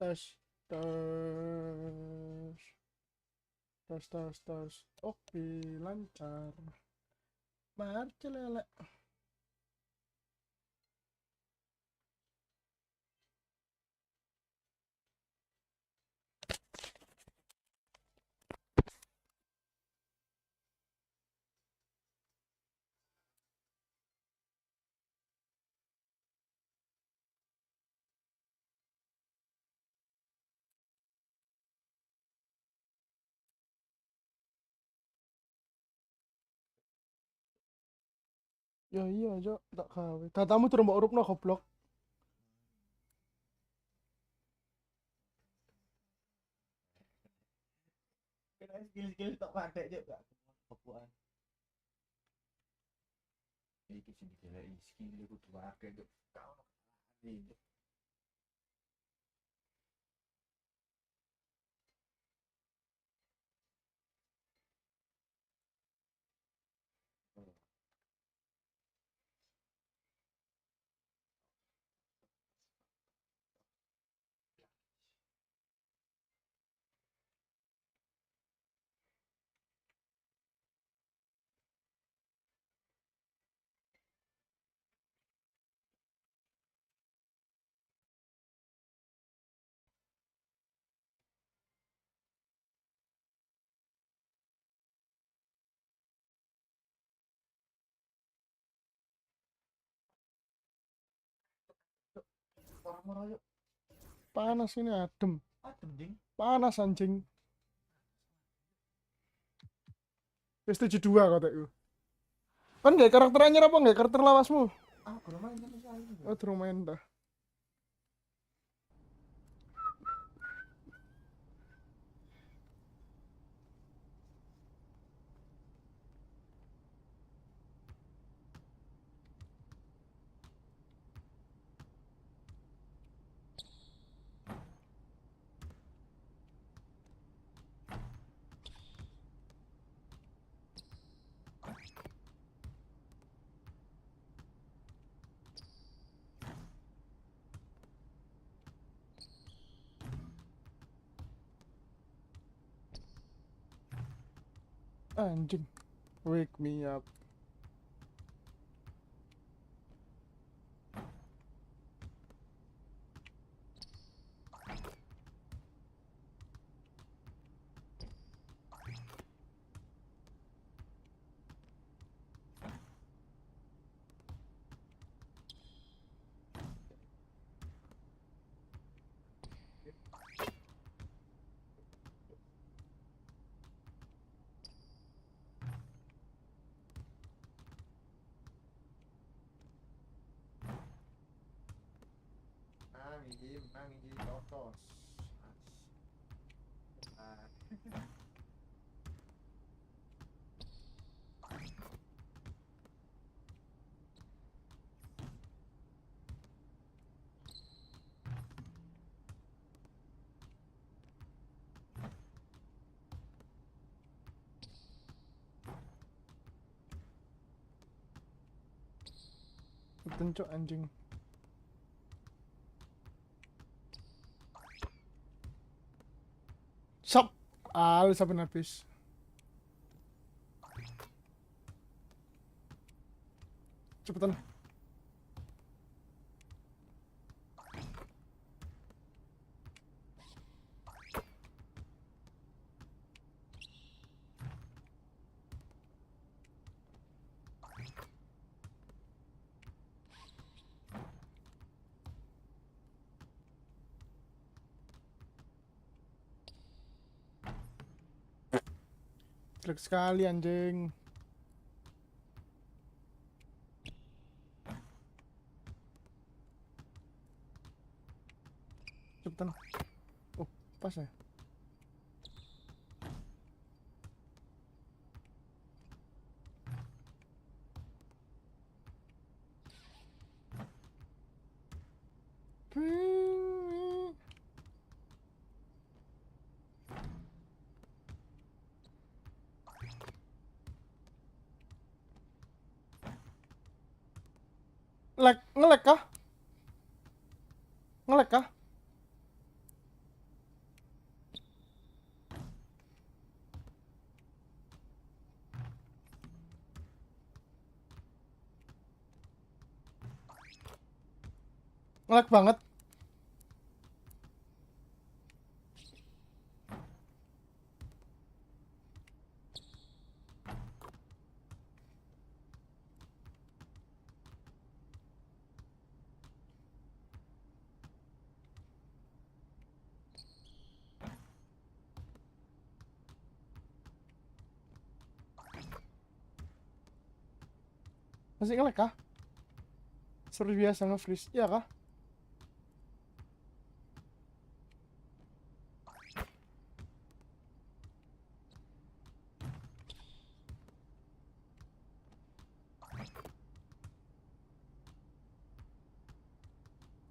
Tes, tes, tes. Oke, lancar. Marcelele. Ya iya, Cok, tak gawe. Datamu durung mbok urupno goblok. Kira skill-skill tok pakai juga kebuan. Iki sing dideleki skill iku kudu akeh cuk. Kau iki. Orang-orang yuk. Panas ini adem. Adem ding. Panas anjing. Wis 72 kotekku. Kan gak karakter anyar apa gak karakter lawasmu? Ah, belum main sama sekali. Oh, durung main dah. Anjing. Wake me up. Mang iki totos. Ah, Tencuk anjing. Sap. Sampai habis. Cepetan. Jelek sekali anjing. Cepetan. Oh, pas ya. Ping. Ngelek kah? Ngelek kah? Ngelag banget. Masih ngelag kah? Seperti biasa nge-freeze. Iya kah?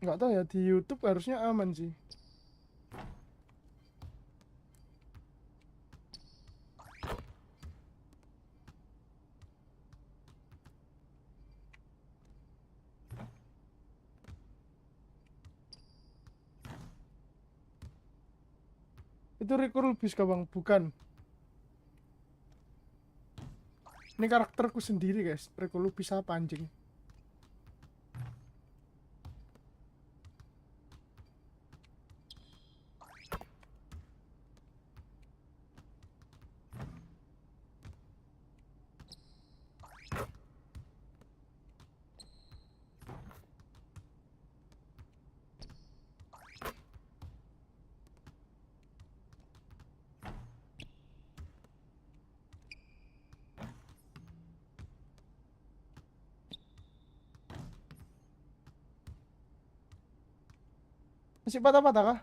Nggak tahu ya, di YouTube harusnya aman sih. Itu recall bis kah bang? Bukan. Ini karakterku sendiri guys. Recall bis apa anjing? Masih patah-patah kah?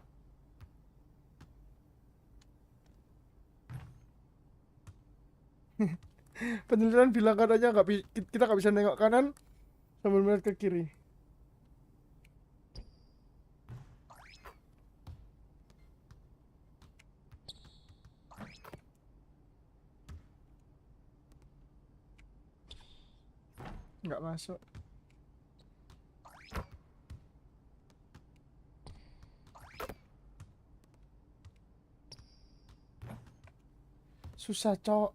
Penjelasan bilang katanya kita nggak bisa nengok kanan sambil melihat ke kiri. Nggak masuk. Susah cok.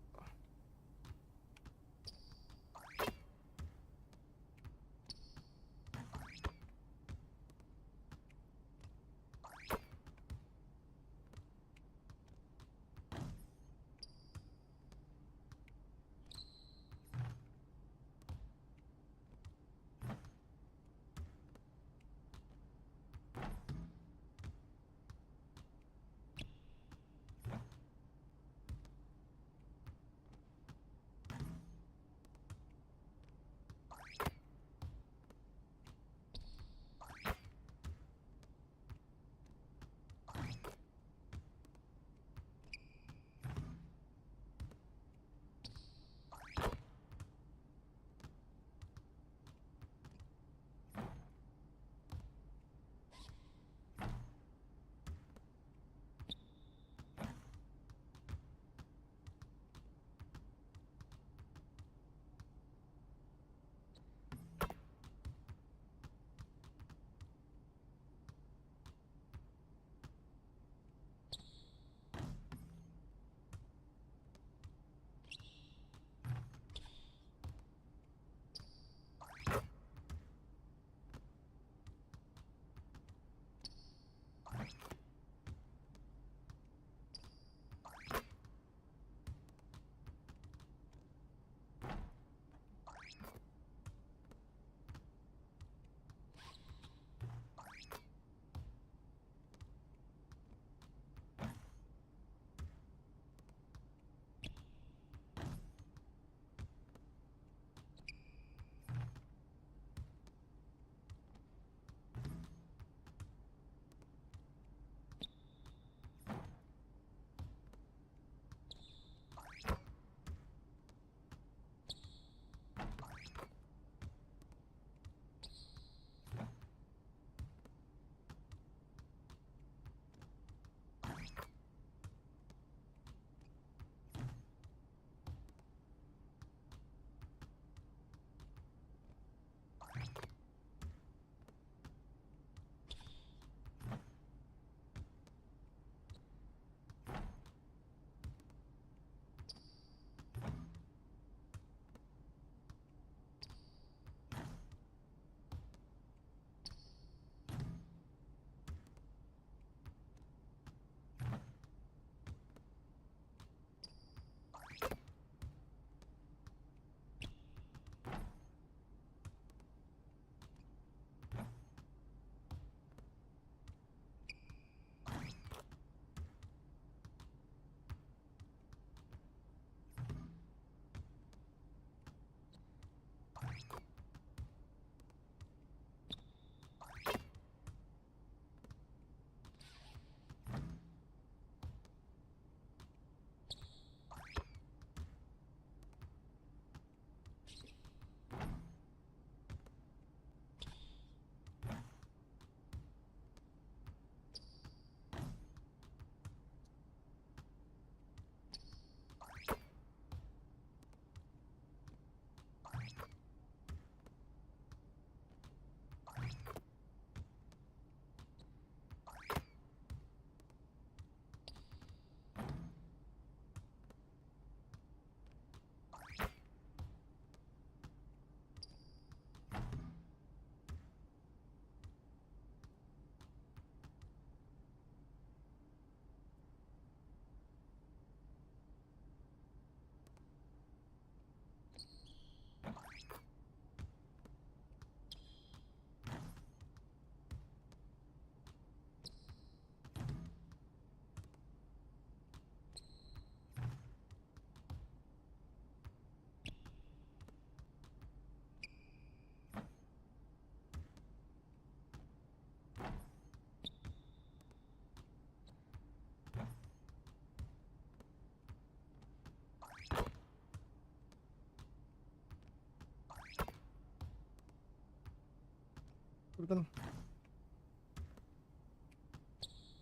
Punten.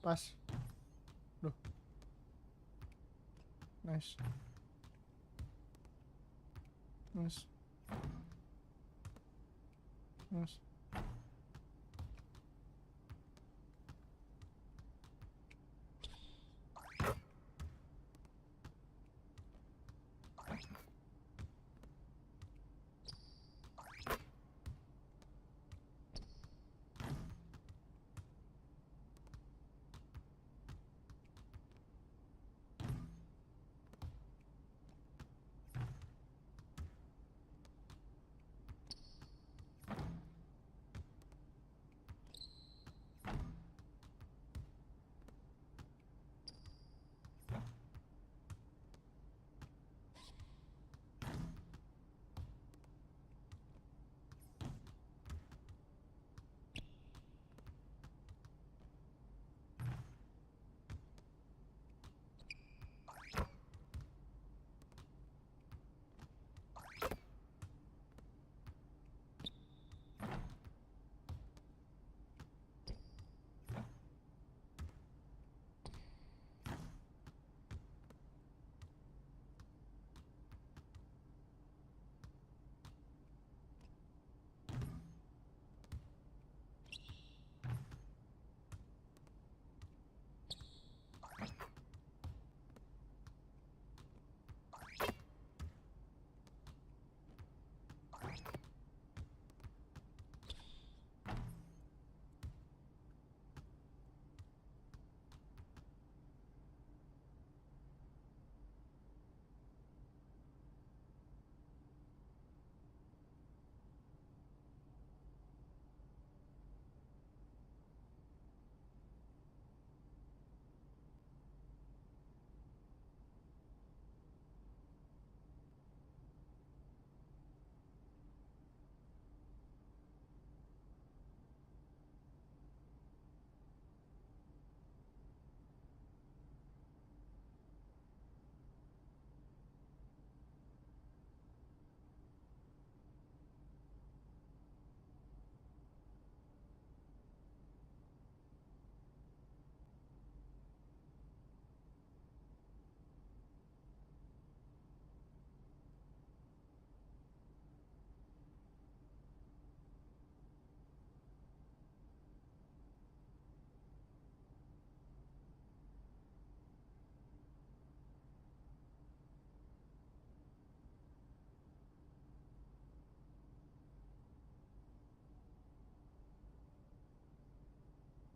Pas. Duh. Nice. Nice. Nice.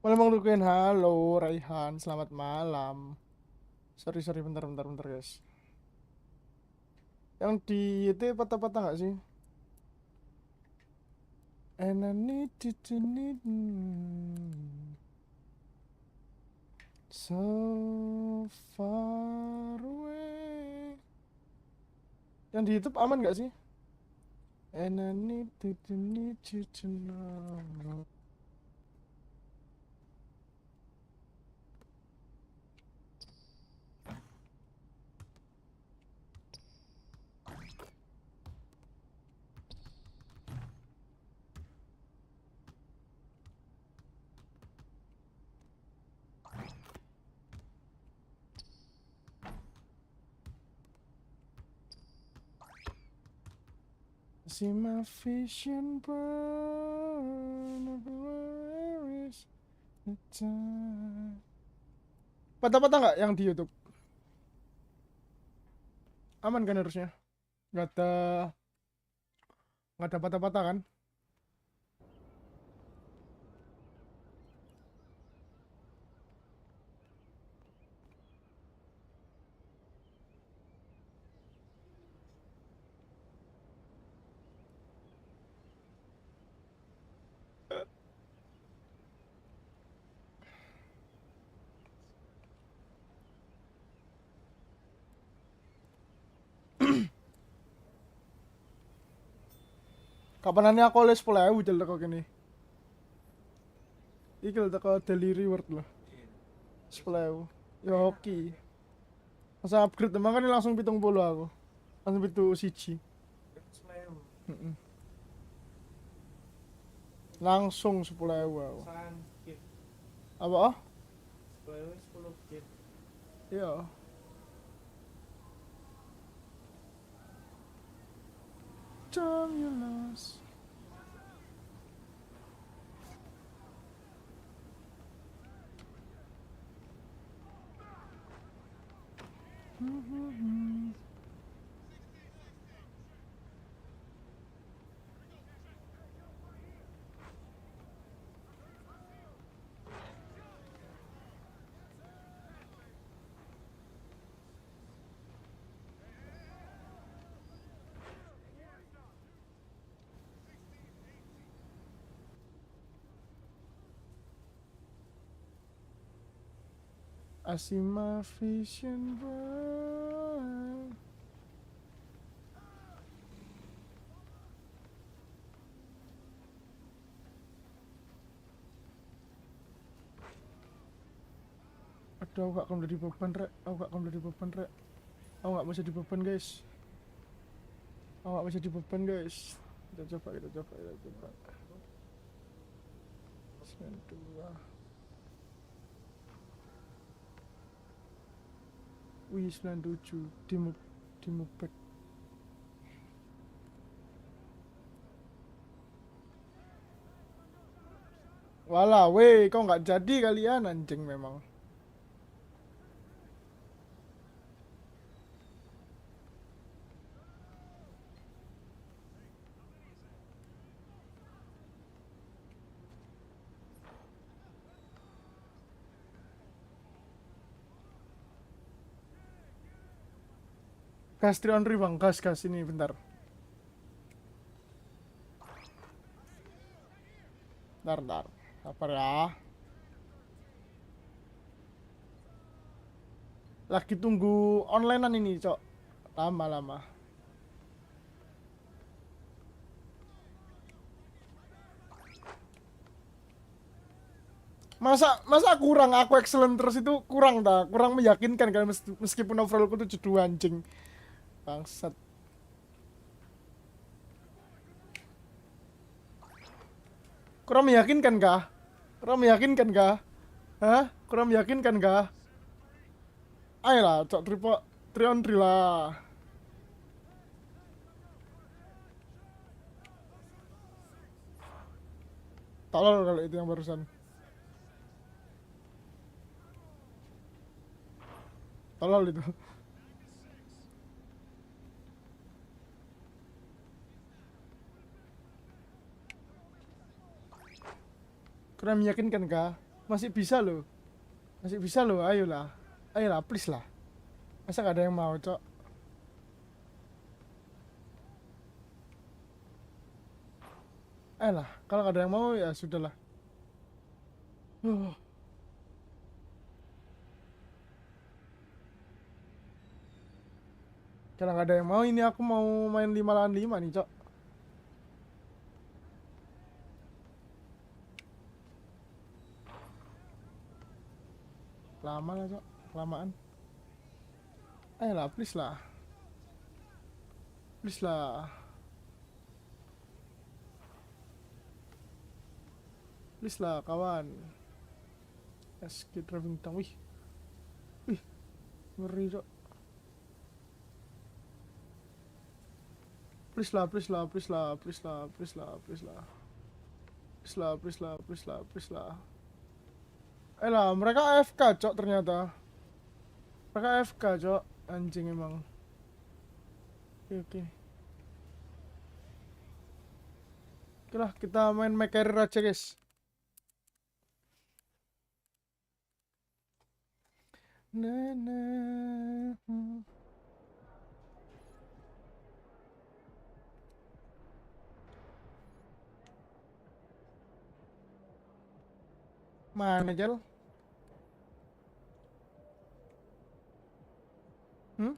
Malam Bang Duken, halo Raihan, selamat malam. Sorry, bentar guys. Yang di YT patah-patah nggak sih? And I need you to need me so far away. Yang di YouTube aman nggak sih? And I need you to know. See my vision burn everywhere is the time. Patah-patah nggak yang di YouTube? Aman kan harusnya? Nggak ada patah-patah kan? Kapanannya aku oleh 10.000 jel teko kene. Iki lho teko daily reward lho. 10.000. Ya oke. Masa upgrade emang kan langsung 70 aku. Langsung 71. Heeh. Langsung 10.000 aku. Sakit. Apa? Oh? 10 kit. Iya. Time you lost. I see my vision burn. Aduh, aku gak akan jadi beban, Rek. Aku gak akan jadi beban, Rek. Aku gak bisa dibeban, guys. Aku gak bisa dibeban, guys. Kita coba. 92. Wih, 97. Di mupek. Walah, weh, kau nggak jadi kalian anjing memang. Gas Trion bang, gas ini bentar. Bentar. Sabar ya. Lagi tunggu onlinean ini, Cok. Lama. Masa kurang aku excellent terus itu kurang dah, kurang meyakinkan kan meskipun overallku 72 anjing. Bangsat. Kurang meyakinkan kah? Hah? Kurang meyakinkan kah? Ayolah, Cok, Trion lah. Tolol kalau itu yang barusan. Tolol itu. Kurang meyakinkan kah? Masih bisa loh. Ayolah. Please lah. Masa gak ada yang mau, Cok? Ayolah, kalau gak ada yang mau ya sudahlah. Kalau nggak ada yang mau, ini aku mau main 5 lawan 5 nih, Cok. Lama lah, Cok. Kelamaan. Ayolah, please lah. Please lah. Please lah, kawan. SK driving tank. Wih. Wih. Ngeri, Cok. Please lah, please lah, please lah, please lah, please lah, please lah. Please lah, please lah, please lah, please lah. Ayolah, mereka AFK, Cok, ternyata. Mereka AFK, Cok. Anjing emang. Oke, oke. Oke lah, kita main make carrier aja, guys. Na, na, Mana, Jel? Hmm?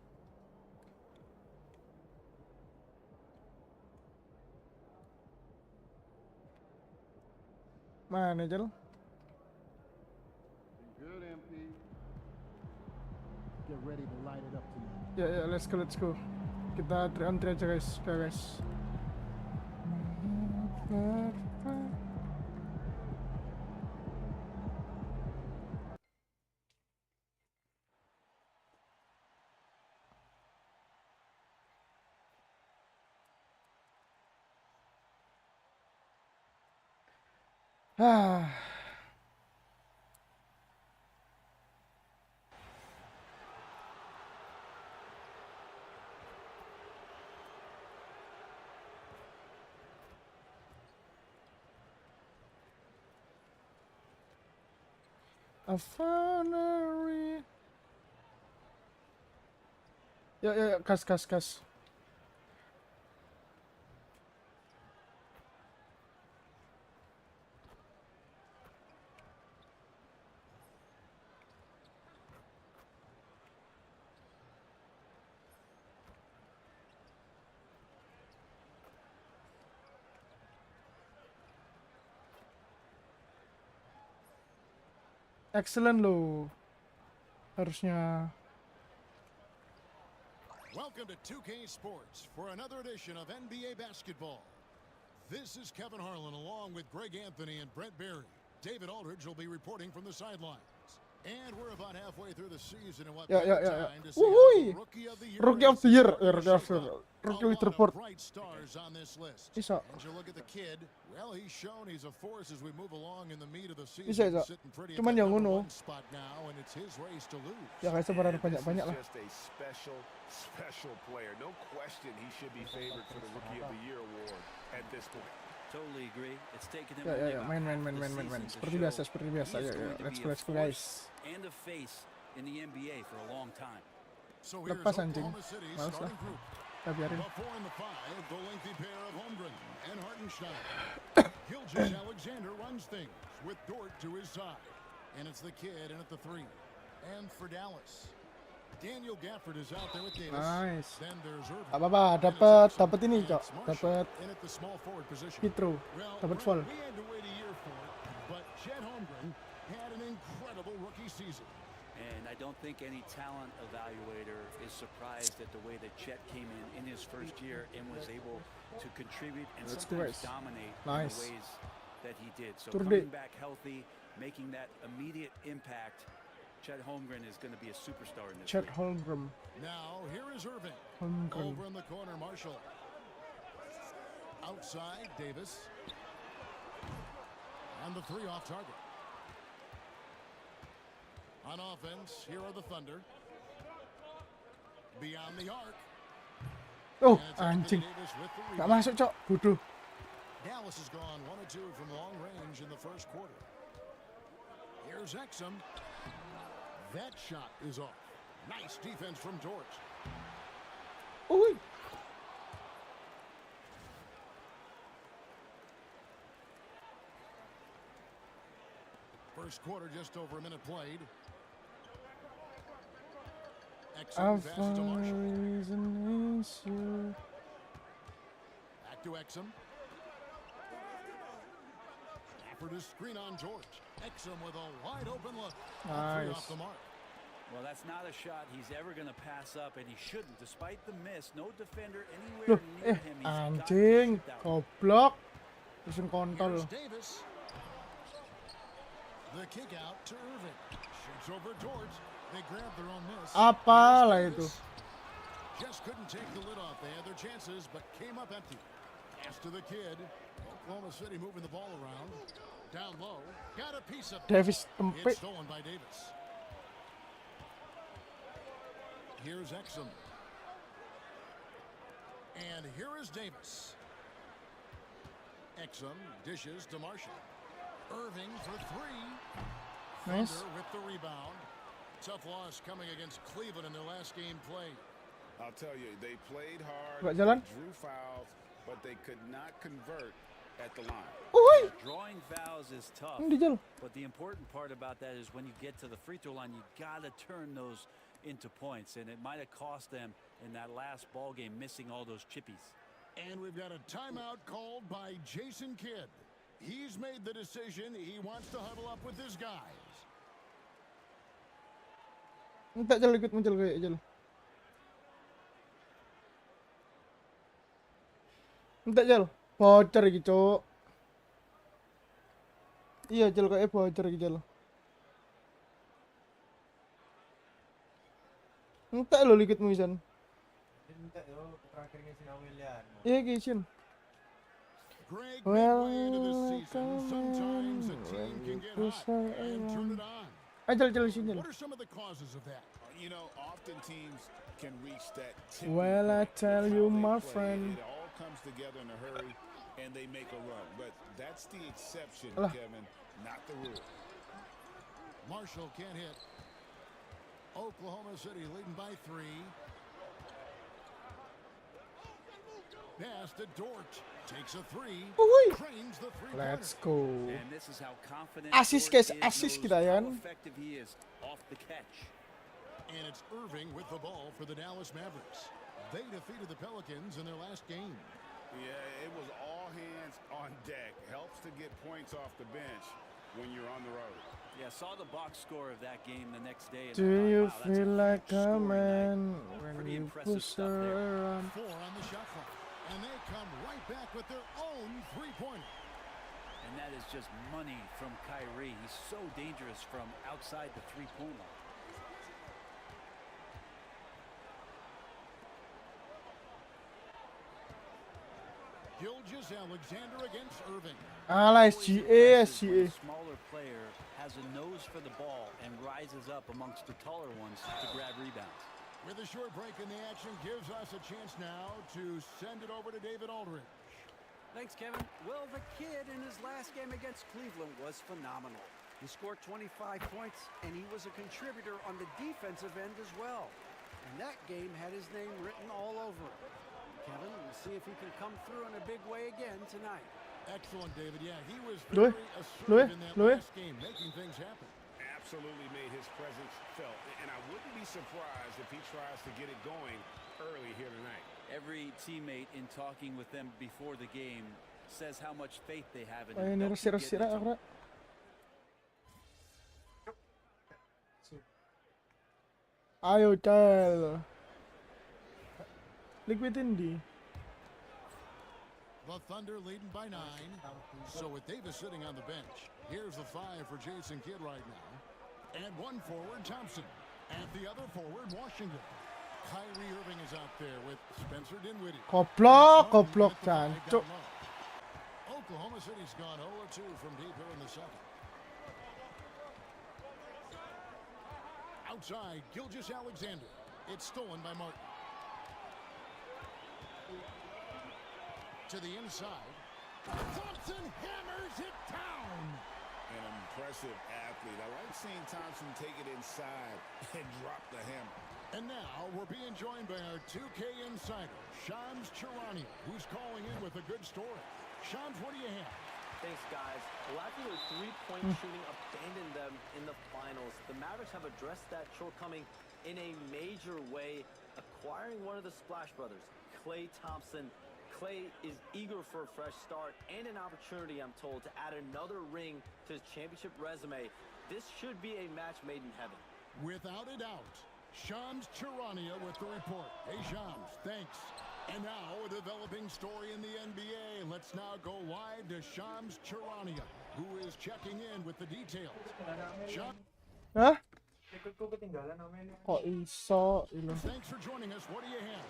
Mana, Jel? Good, MP. Get ready to light it up tonight. Ya, let's go, let's go. Kita antri aja, guys. Oke, guys. Ah. A funnery. Ya, kas. Excellent loh. Harusnya. Welcome to 2K Sports for another edition of NBA basketball. This is Kevin Harlan along with Greg Anthony and Brent Barry. David Aldridge will be reporting from the sidelines. And we're about halfway through the season and what Ya. time to see Wuhui. how the Rookie of the Year Rookie of the race Year. is Rookie of the shaping up. Rookie A with lot of report. bright stars on this list. Bisa. And you look at the kid, well, he's shown he's a force as we move along in the meat of the season. Bisa. Sitting pretty at Cuman that yang number uno. 1 spot now, and it's his race to lose. Ya, guys, sabaran banyak-banyak lah. Just a special player. No question he should be favored for the Rookie of the Year award at this point. Totally agree. It's taken him Ya, main. Seperti biasa. Ya. Let's go, guys. And a face in the NBA for a long time. So here's Lepas anjing. Oklahoma City's Males lah. starting group. Kita biarin. The 4 and the 5, the lengthy pair of Holmgren and Hartenstein. Gilgeous Alexander runs things with Dort to his side. And it's the kid in at the 3. And for Dallas, Daniel Gafford is out there with Davis. Nice. Then there's Irving. Gak apa-apa, And it's dapat Exum ini, and Cok. Marshall Dapat in at the small forward position. Pitro. Well, Dapat Brent, fall. we had to wait a year for it, but Chet Holmgren had an incredible rookie season. And I don't think any talent evaluator is surprised at the way that Chet came in his first year and was able to contribute and Let's go, sometimes guys. dominate Nice. in the ways that he did. So Turde. coming back healthy, making that immediate impact, Chet Holmgren is going to be a superstar in this Chet league. Holmgren. Now, here is Irving. Holmgren. Over in the corner, Marshall. Outside, Davis. And the 3 off target. On offense, here are the Thunder. Beyond the arc. Oh, And it's anjing. Anthony Davis with the Gak rebound. masuk, Cok. Bodoh. Dallas has gone 1 of 2 from long range in the first quarter. Here's Exum. That shot is off. Nice defense from Dort. Uy. First quarter, just over a minute played. Exum passes to Marshall. Is an issue. Back to Exum. offered his screen on George. Exum with a wide open look. All three Nice. off the mark. Well, that's not a shot he's ever going to pass up, and he shouldn't. Despite the miss, no defender Loh, anywhere near him. He's got to anjing, shoot that one. goblok. Langsung Here's kontol. Davis. The kick out to Irving. Shoots over George. They grab their own miss. Apalah Here's itu. Davis. Just couldn't take the lid off. They had their chances, but came up empty. Pass to the kid. Oklahoma City moving the ball around. Down low. Got a piece of it. Davis It's tempit. stolen by Davis. Here's Exum. And here is Davis. Exum dishes to Marshall. Irving for three. Nice. Thunder with the rebound. Tough loss coming against Cleveland in their last game played. I'll tell you, they played hard, Coba jalan. drew fouls, but they could not convert at the line. Uhuy, Drawing fouls is tough, ini Jal. but the important part about that is when you get to the free throw line, you got to turn those into points, and it might have cost them in that last ball game missing all those chippies. And we've got a timeout called by Jason Kidd. He's made the decision. He wants to huddle up with his guys. Minta Jal ikut muncul kayak Jal. Minta Jal. Bocor iki, Cuk. Iya, Jal kayak bocor iki, Jal. Minta lo ikutmu Isan. Minta yo terakhirnya si William. Iya, iki Isan. Greg, Well, midway into this season, sometimes a team can get hot and turn it on. Jal sini. What are some of the causes of that? You know, often teams can reach that tipping Well, I point with tell how you, they my play. friend. It all comes together in a hurry, and they make a run. But that's the exception, Alah. Kevin, not the rule. Marshall can't hit. Oklahoma City leading by 3. Pass to Dort. Takes a 3. Uhuy. Cranes the three-pointer. Let's go. And this is how confident Assist, Dort guys, is, assist knows kita, how Yan. effective he is off the catch. And it's Irving with the ball for the Dallas Mavericks. They defeated the Pelicans in their last game. Yeah, it was all hands on deck. Helps to get points off the bench when you're on the road. Yeah, saw the box score of that game the next day. And Do I thought, you wow, that's feel like a story night. man when Pretty you impressive push stuff there. around? 4 on the shot clock. And they come right back with their own three-pointer. And that is just money from Kyrie. He's so dangerous from outside the three-point line. Gilgeous Alexander against Irving. Alah, Always SGA, impressive when SGA. a smaller player has a nose for the ball and rises up amongst the taller ones to grab rebounds. With a short break in the action, gives us a chance now to send it over to David Aldridge. Thanks, Kevin. Well, the kid in his last game against Cleveland was phenomenal. He scored 25 points, and he was a contributor on the defensive end as well. And that game had his name written all over it. Kevin, we'll see if he can come through in a big way again tonight. Excellent, David. Yeah, he was Loe, very assertive in that Loe. last game, making things happen. Absolutely made his presence felt. And I wouldn't be surprised if he tries to get it going early here tonight. Every teammate in talking with them before the game says how much faith they have in Ay, him. ini They'll keep resik-resik getting it to rak, him. Ayo, Cal. Liquidin di. The Thunder leading by 9. So with Davis sitting on the bench, here's the 5 for Jason Kidd right now. And one forward, Thompson. And the other forward, Washington. Kyrie Irving is out there with Spencer Dinwiddie. Goblok, Thompson goblok, at the five jancuk. down low. Oklahoma City's gone 0-2 from deep here in the second. Outside, Gilgeous Alexander. It's stolen by Martin. To the inside. Thompson hammers it down. An impressive athlete. I like seeing Thompson take it inside and drop the hammer. And now we're being joined by our 2K insider, Shams Charania, who's calling in with a good story. Shams, what do you have? Thanks, guys. Lacking their three-point shooting abandoned them in the finals. The Mavericks have addressed that shortcoming in a major way, acquiring one of the Splash Brothers, Klay Thompson, Clay is eager for a fresh start and an opportunity, I'm told, to add another ring to his championship resume. This should be a match made in heaven. Without a doubt, Shams Charania with the report. Hey, Shams, thanks. And now, a developing story in the NBA. Let's now go wide to Shams Charania, who is checking in with the details. Shams, Hah? Ikut ko ketinggalan namanya. Kok iso? thanks for joining us. What do you have?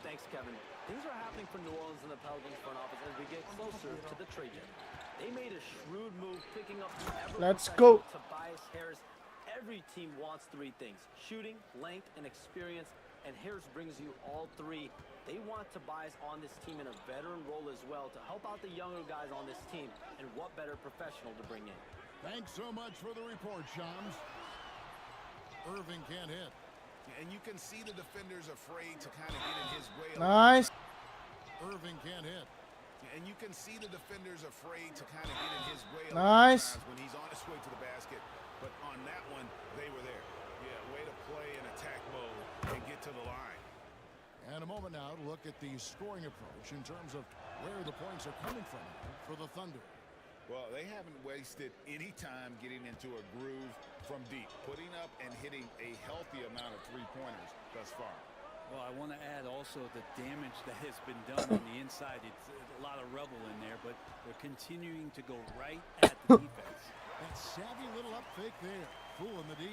Thanks, Kevin. Things are happening for New Orleans and the Pelicans front office as we get closer to the trade deadline. They made a shrewd move picking up the Let's go. Tobias Harris. Every team wants three things: shooting, length, and experience, and Harris brings you all three. They want Tobias on this team in a veteran role as well to help out the younger guys on this team, and what better professional to bring in. Thanks so much for the report, Shams. Irving can't hit. And you can see the defenders afraid to kind of get in his way. Nice. Irving can't hit. And you can see the defenders afraid to kind of get in his way. Nice. When he's on his way to the basket. But on that one, they were there. Yeah, way to play in attack mode and get to the line. And a moment now to look at the scoring approach in terms of where the points are coming from for the Thunder. Well, they haven't wasted any time getting into a groove from deep, putting up and hitting a healthy amount of three-pointers thus far. Well, I want to add also the damage that has been done on the inside. It's a lot of rubble in there, but they're continuing to go right at the defense. That savvy little up fake there, fooling the D.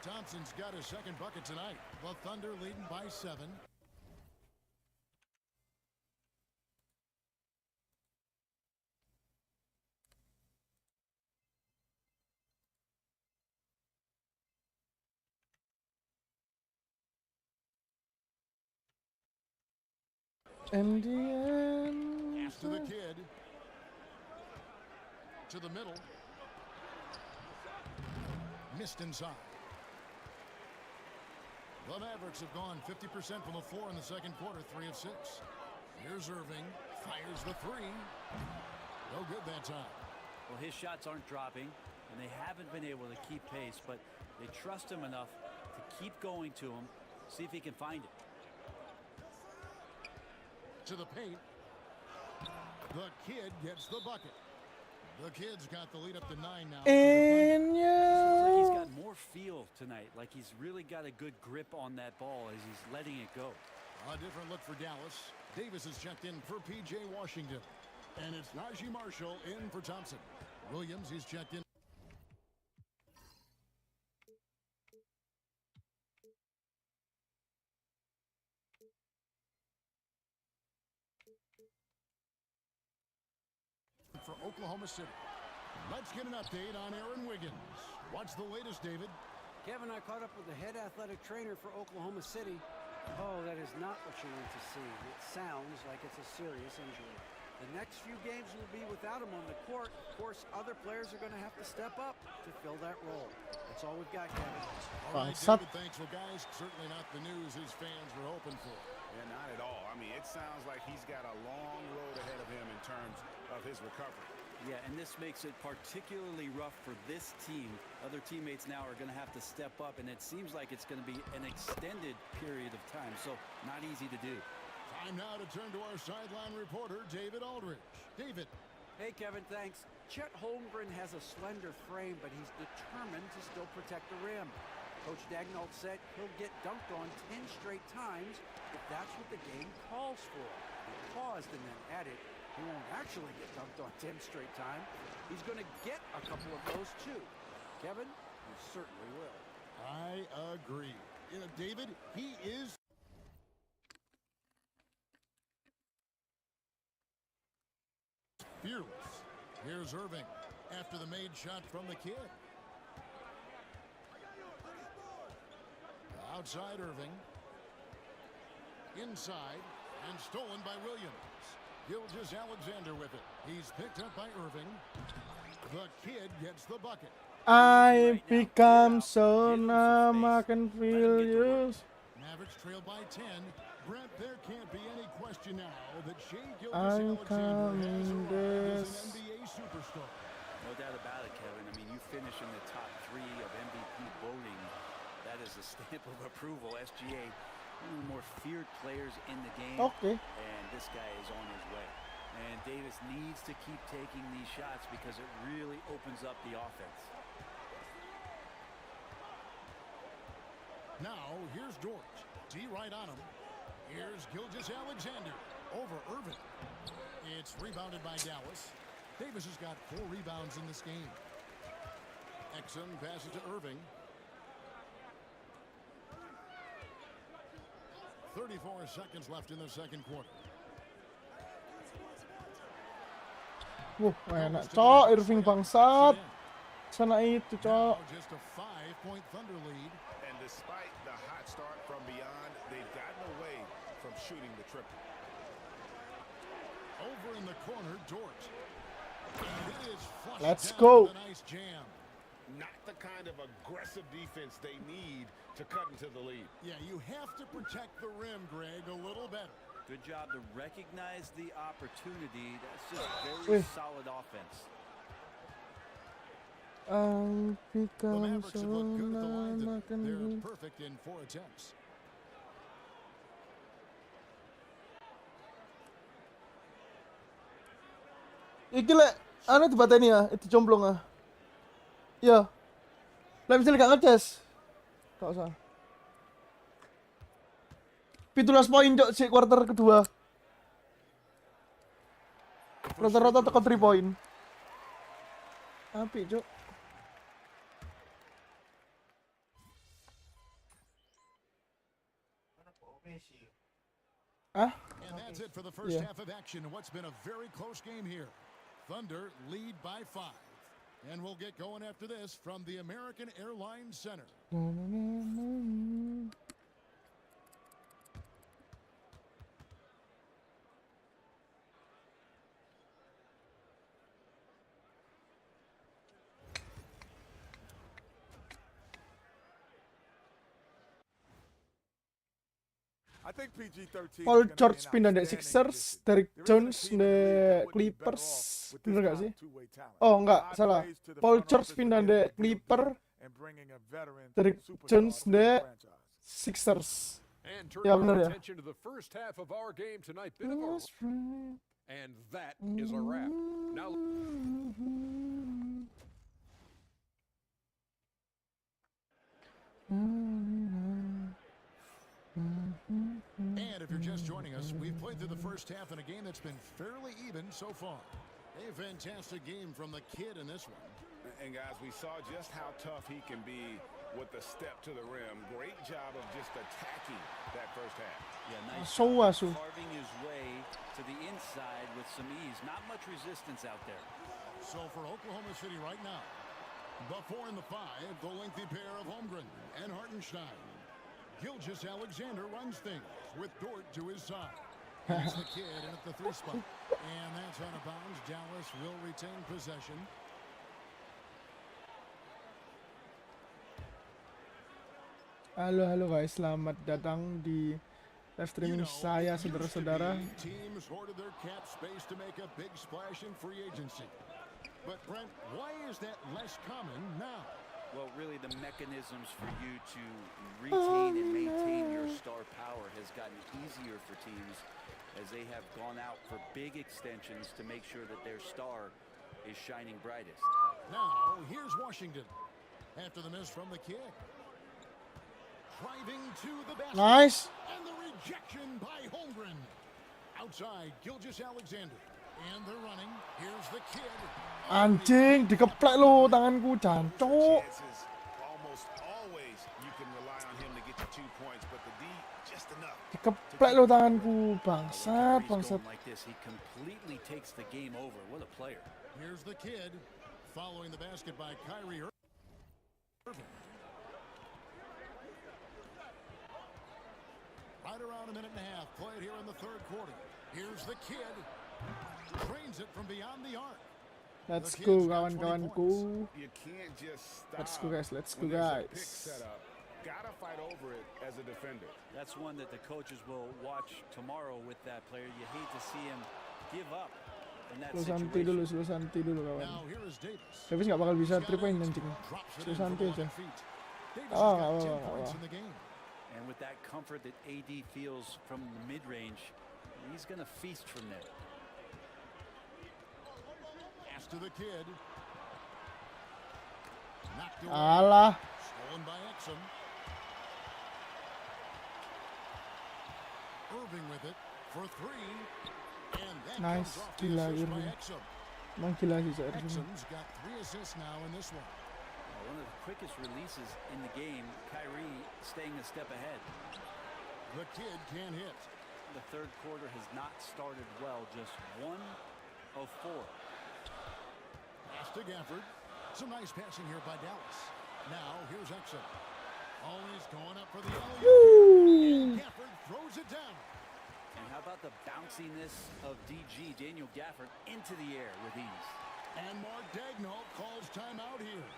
Thompson's got his second bucket tonight. The Thunder leading by 7. In the end. To the kid. To the middle. Missed inside. The Mavericks have gone 50% from the floor in the second quarter, 3 of 6. Here's Irving. Fires the 3. No good that time. Well, his shots aren't dropping, and they haven't been able to keep pace, but they trust him enough to keep going to him, see if he can find it. To the paint. The kid gets the bucket. The kid's got the lead up to 9 now. And Looks like he's yeah. got more feel tonight, like he's really got a good grip on that ball as he's letting it go. A different look for Dallas. Davis is checked in for P.J. Washington. And it's Najee Marshall in for Thompson. Williams, he's checked in. For Oklahoma City. Let's get an update on Aaron Wiggins. What's the latest, David? Kevin, I caught up with the head athletic trainer for Oklahoma City. Oh, that is not what you want to see. It sounds like it's a serious injury. The next few games will be without him on the court. Of course, other players are going to have to step up to fill that role. That's all we've got, Kevin. All right, Sup? David, thanks. Well, guys, certainly not the news his fans were hoping for. Yeah, not at all. I mean, it sounds like he's got a long road ahead of him in terms of his recovery. Yeah, and this makes it particularly rough for this team. Other teammates now are going to have to step up, and it seems like it's going to be an extended period of time, so not easy to do. Time now to turn to our sideline reporter, David Aldridge. David. Hey, Kevin, thanks. Chet Holmgren has a slender frame, but he's determined to still protect the rim. Coach Dagnall said he'll get dunked on 10 straight times if that's what the game calls for. He paused and then added, he won't actually get dunked on 10 straight times. He's going to get a couple of those too. Kevin, he certainly will. I agree. You know, David, he is fearless. Here's Irving after the made shot from the kid. Outside Irving. Inside and stolen by Williams. Gilgeous Alexander with it. He's picked up by Irving. The kid gets the bucket. I become so numb I can feel you. Mavericks trail by 10. Brent, there can't be any question now that Shai I'm Gilgeous-Alexander has coming arrived as this. an NBA superstar. No doubt about it, Kevin. I mean, you finish in the top 3 of MVP voting. That is a stamp of approval. SGA one of the more feared players in the game. Oke. And this guy is on his way. And Davis needs to keep taking these shots because it really opens up the offense. Now, here's Dort. D right on him. Here's Gilgeous-Alexander over Irving. It's rebounded by Dallas. Davis has got 4 rebounds in this game. Exum passes to Irving. 34 seconds left in the second quarter. Enak cok, Irving bangsat. Sana itu cok. Now just a 5-point Thunder lead. And despite the hot start from beyond, they've gotten away from shooting the triple. Over in the corner, Dort. And it is flushed Let's down go. with a nice jam. Not the kind of aggressive defense they need to cut into the lead. Yeah, you have to protect the rim, Greg, a little better. Good job to recognize the opportunity. That's just very solid offense. I'll The become Mavericks have looked good at the line today. makan They're dulu. perfect in 4 attempts. Iki lek anu dibateni ya, itu jomblong ah. Iya. Lah misalnya gak ngeces. Gak usah. 17 poin cok si quarter kedua. Rata-rata tekan 3 poin. Apik cok. Ah? And that's it for the first half of action. What's been a very close game here. Thunder lead by 5. And we'll get going after this from the American Airlines Center. I think PG-13 Paul George pindah dari Sixers, Dari Jones dari Clippers. Bener gak sih? Oh enggak, salah. Paul George pindah dari Clipper, Dari Jones dari Sixers. Ya bener ya. And that is a wrap. Now And if you're just joining us, we've played through the first half in a game that's been fairly even so far. A fantastic game from the kid in this one. And guys, we saw just how tough he can be with the step to the rim. Great job of just attacking that first half. Yeah, nice Asu. carving his way to the inside with some ease. Not much resistance out there. So for Oklahoma City right now, the 4 and the 5, the lengthy pair of Holmgren and Hartenstein. Gilgeous-Alexander runs things with Dort to his side. He's the kid in at the 3 spot. And that's out of bounds. Dallas will retain possession. Halo guys, selamat datang di live streaming saya saudara-saudara. Teams hoarded their cap space to make a big splash in free agency. But Brent, why is that less common now? Well, really the mechanisms for you to retain and maintain your star power has gotten easier for teams as they have gone out for big extensions to make sure that their star is shining brightest. Now, here's Washington. After the miss from the kid. Driving to the basket. Nice. And the rejection by Holmgren. Outside, Gilgeous-Alexander. And they're running. Here's the kid. Anjing, dikeplek lo tanganku, jancuk. Chances, almost always you can rely on him to get you 2 points, but the D just enough. Dikeplek lo tanganku, bangsat, bangsat. Like this, he completely takes the game over. What a player. Here's the kid. Following the basket by Kyrie Irving. Right around a minute and a half played here in the 3rd quarter. Here's the kid. Trains it from beyond the arc. Let's go kawan-kawanku. You can't just stop. Let's go guys, let's go when there's a pick guys. set up. Gotta fight over it as a defender. That's one that the coaches will watch tomorrow with that player. You hate to see him give up in that Slow santai situation. dulu, slow santai dulu kawan. Now here is Davis. Davis nggak bakal bisa 3 point anjing. Drops it Slow in from santai aja. off feet. Davis Oh, has got 10 oh. points in the game. And with that comfort that AD feels from the mid-range, he's going to feast from there. Pass to the kid. Knocked away. Alah. Stolen by Exum. Irving with it for three. And that Nice. comes off the Gila, assist by Irving. Exum. Emang gila sih Irving. Exum's got 3 assists now in this one. One of the quickest releases in the game. Kyrie staying a step ahead. The kid can't hit. The third quarter has not started well. Just 1 of 4. Pass to Gafford. Some nice passing here by Dallas. Now here's Exum. Always going up for the alley. And Gafford throws it down. And how about the bounciness of DG, Daniel Gafford, into the air with ease. And Mark Daigneault calls timeout here.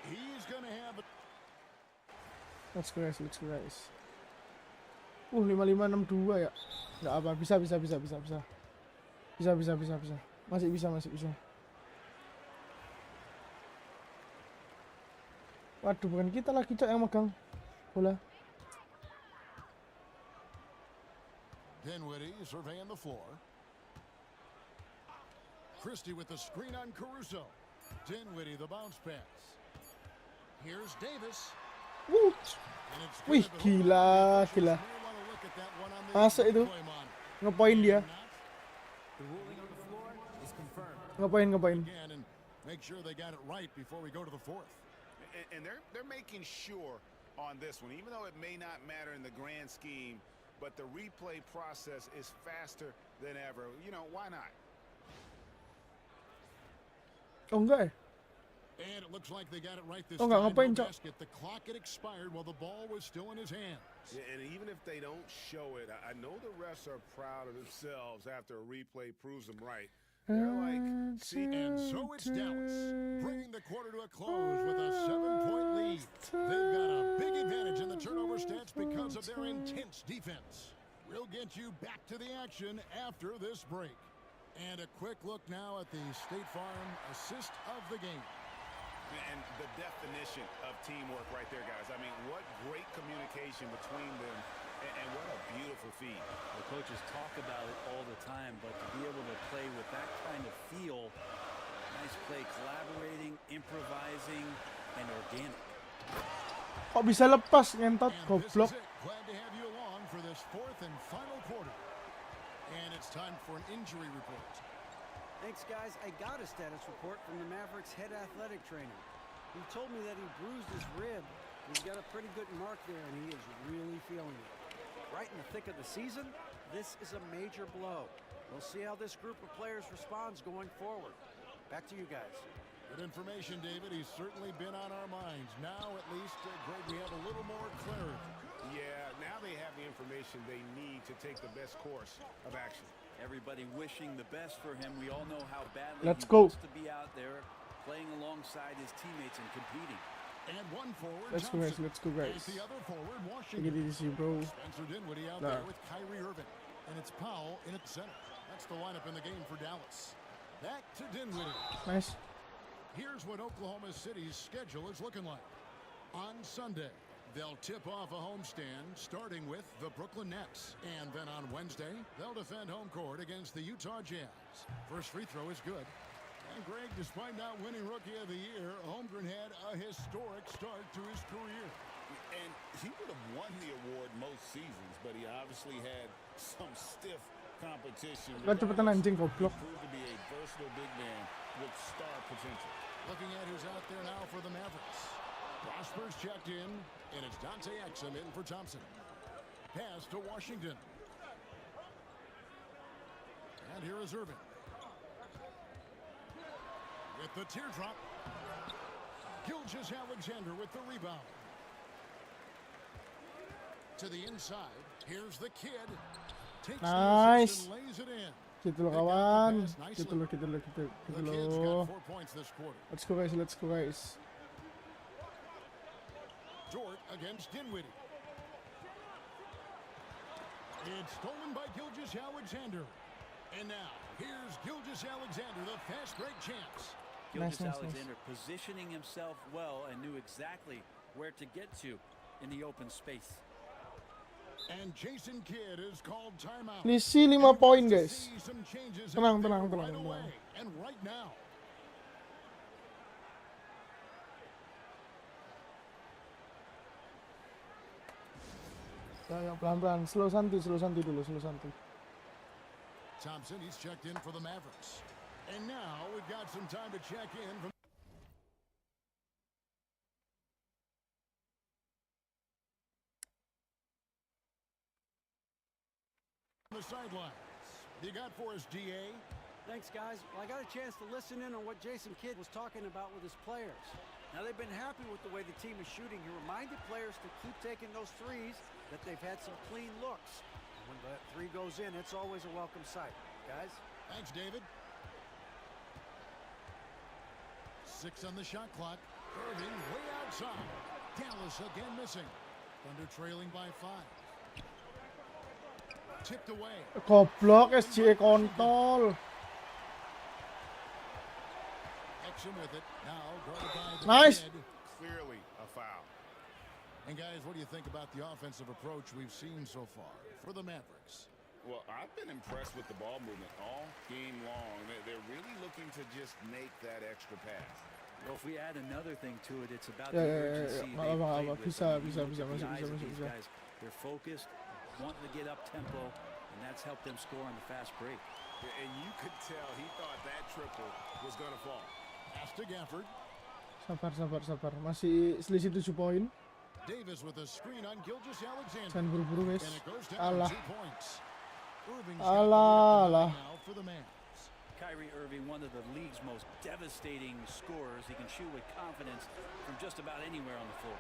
He's going to have it. Let's go guys. 5562 ya. Enggak apa, bisa. Masih bisa. Waduh, bukan kita lagi Cok yang megang bola. Dinwiddie surveying the floor. Christie with the screen on Caruso. Dinwiddie the bounce pass. Here's Davis. Wih, Wih, gila. Masuk itu. Ngepoin dia. The ruling on the floor is confirmed. Ngepoin. Again, and make sure they got it right before we go to the fourth. And they're making sure on this one, even though it may not matter in the grand scheme, but the replay process is faster than ever. You know, why not? Oh enggak ya? And it looks like they got it right this Oh, enggak, time. ngapain, No Cok? basket. The clock had expired while the ball was still in his hands. Yeah, and even if they don't show it, I know the refs are proud of themselves after a replay proves them right. They're like, see, And so it's Dallas, bringing the quarter to a close with a 7-point lead. They've got a big advantage in the turnover stats because of their intense defense. We'll get you back to the action after this break. And a quick look now at the State Farm assist of the game. and the definition of teamwork right there, guys. I mean, what great communication between them, and what a beautiful feed. The coaches talk about it all the time, but to be able to play with that kind of feel, nice play, collaborating, improvising, and organic. Kok bisa lepas ngentot goblok. Glad to have you along for this fourth and final quarter. And it's time for an injury report. Thanks, guys. I got a status report from the Mavericks head athletic trainer. He told me that he bruised his rib. He's got a pretty good mark there, and he is really feeling it. Right in the thick of the season, this is a major blow. We'll see how this group of players responds going forward. Back to you guys. Good information, David. He's certainly been on our minds. Now, at least, Greg, we have a little more clarity. Yeah, now they have the information they need to take the best course of action. Everybody wishing the best for him. We all know how badly Let's he go. wants to be out there playing alongside his teammates and competing. And one forward, Let's go guys, let's go guys. As the other forward, Take it Washington. easy bro. Spencer Dinwiddie out Nah. there with Kyrie Irving. And it's Powell in at the center. That's the lineup in the game for Dallas. Back to Dinwiddie. Nice. Here's what Oklahoma City's schedule is looking like. On Sunday, they'll tip off a homestand starting with the Brooklyn Nets. And then on Wednesday, they'll defend home court against the Utah Jazz. First free throw is good. And Greg, despite not winning Rookie of the Year, Holmgren had a historic start to his career. And he would have won the award most seasons, but he obviously had some stiff competition. Gak cepetan anjing He goblok. proved to be a versatile big man with star potential. Looking at who's out there now for the Mavericks. Prosper's checked in, and it's Dante Exum in for Thompson. Pass to Washington. And here is Irving. With the teardrop. Gilgeous-Alexander with the rebound. To the inside. Here's the kid. Takes the Nice. assist and lays it in. Gitu loh They got the kawan. pass nicely. Gitu loh. The kid's got 4 points this quarter. Let's go guys. Dort against Dinwiddie. It's stolen by Gilgeous-Alexander. And now, here's Gilgeous-Alexander, the fast break chance. Nice. Gilgeous-Alexander positioning himself well and knew exactly where to get to in the open space. And Jason Kidd is called timeout. Selisih 5 And he wants poin, to guys. see some changes in Tenang, their tenang, favor tenang, right tenang. away and right now. Ya, pelan-pelan, slow santuy dulu, slow santuy. Thompson, he's checked in for the Mavericks. And now we've got some time to check in from the sidelines. You got for us, DA? Thanks, guys. Well, I got a chance to listen in on what Jason Kidd was talking about with his players. Now, they've been happy with the way the team is shooting. He reminded players to keep taking those threes, that they've had some clean looks. And when that three goes in, it's always a welcome sight. Guys? Thanks, David. 6 on the shot clock. Irving way outside. Dallas again missing. Thunder trailing by 5. Tipped away. Goblok SGA kontol. Exum with it. Now guarded by the Nice. Kid. Clearly a foul. And guys, what do you think about the offensive approach we've seen so far for the Mavericks? Well, I've been impressed with the ball movement all game long. They're really looking to just make that extra pass. Well, if we add another thing to it, it's about Yeah, the yeah, urgency yeah. they played with. Bisa, I mean, bisa, you look bisa, at the masuk, eyes bisa, of masuk, these bisa. guys. They're focused, wanting to get up tempo, and that's helped them score on the fast break. And you could tell he thought that triple was going to fall. Pass to Gafford. Sabar. Masih selisih 7 poin. Davis with a screen on Gilgeous-Alexander. Jangan buru-buru, guys. And it goes down Alah. 2 points. Irving's Alah. now for the Mavs. Kyrie Irving, one of the league's most devastating scorers. He can shoot with confidence from just about anywhere on the floor.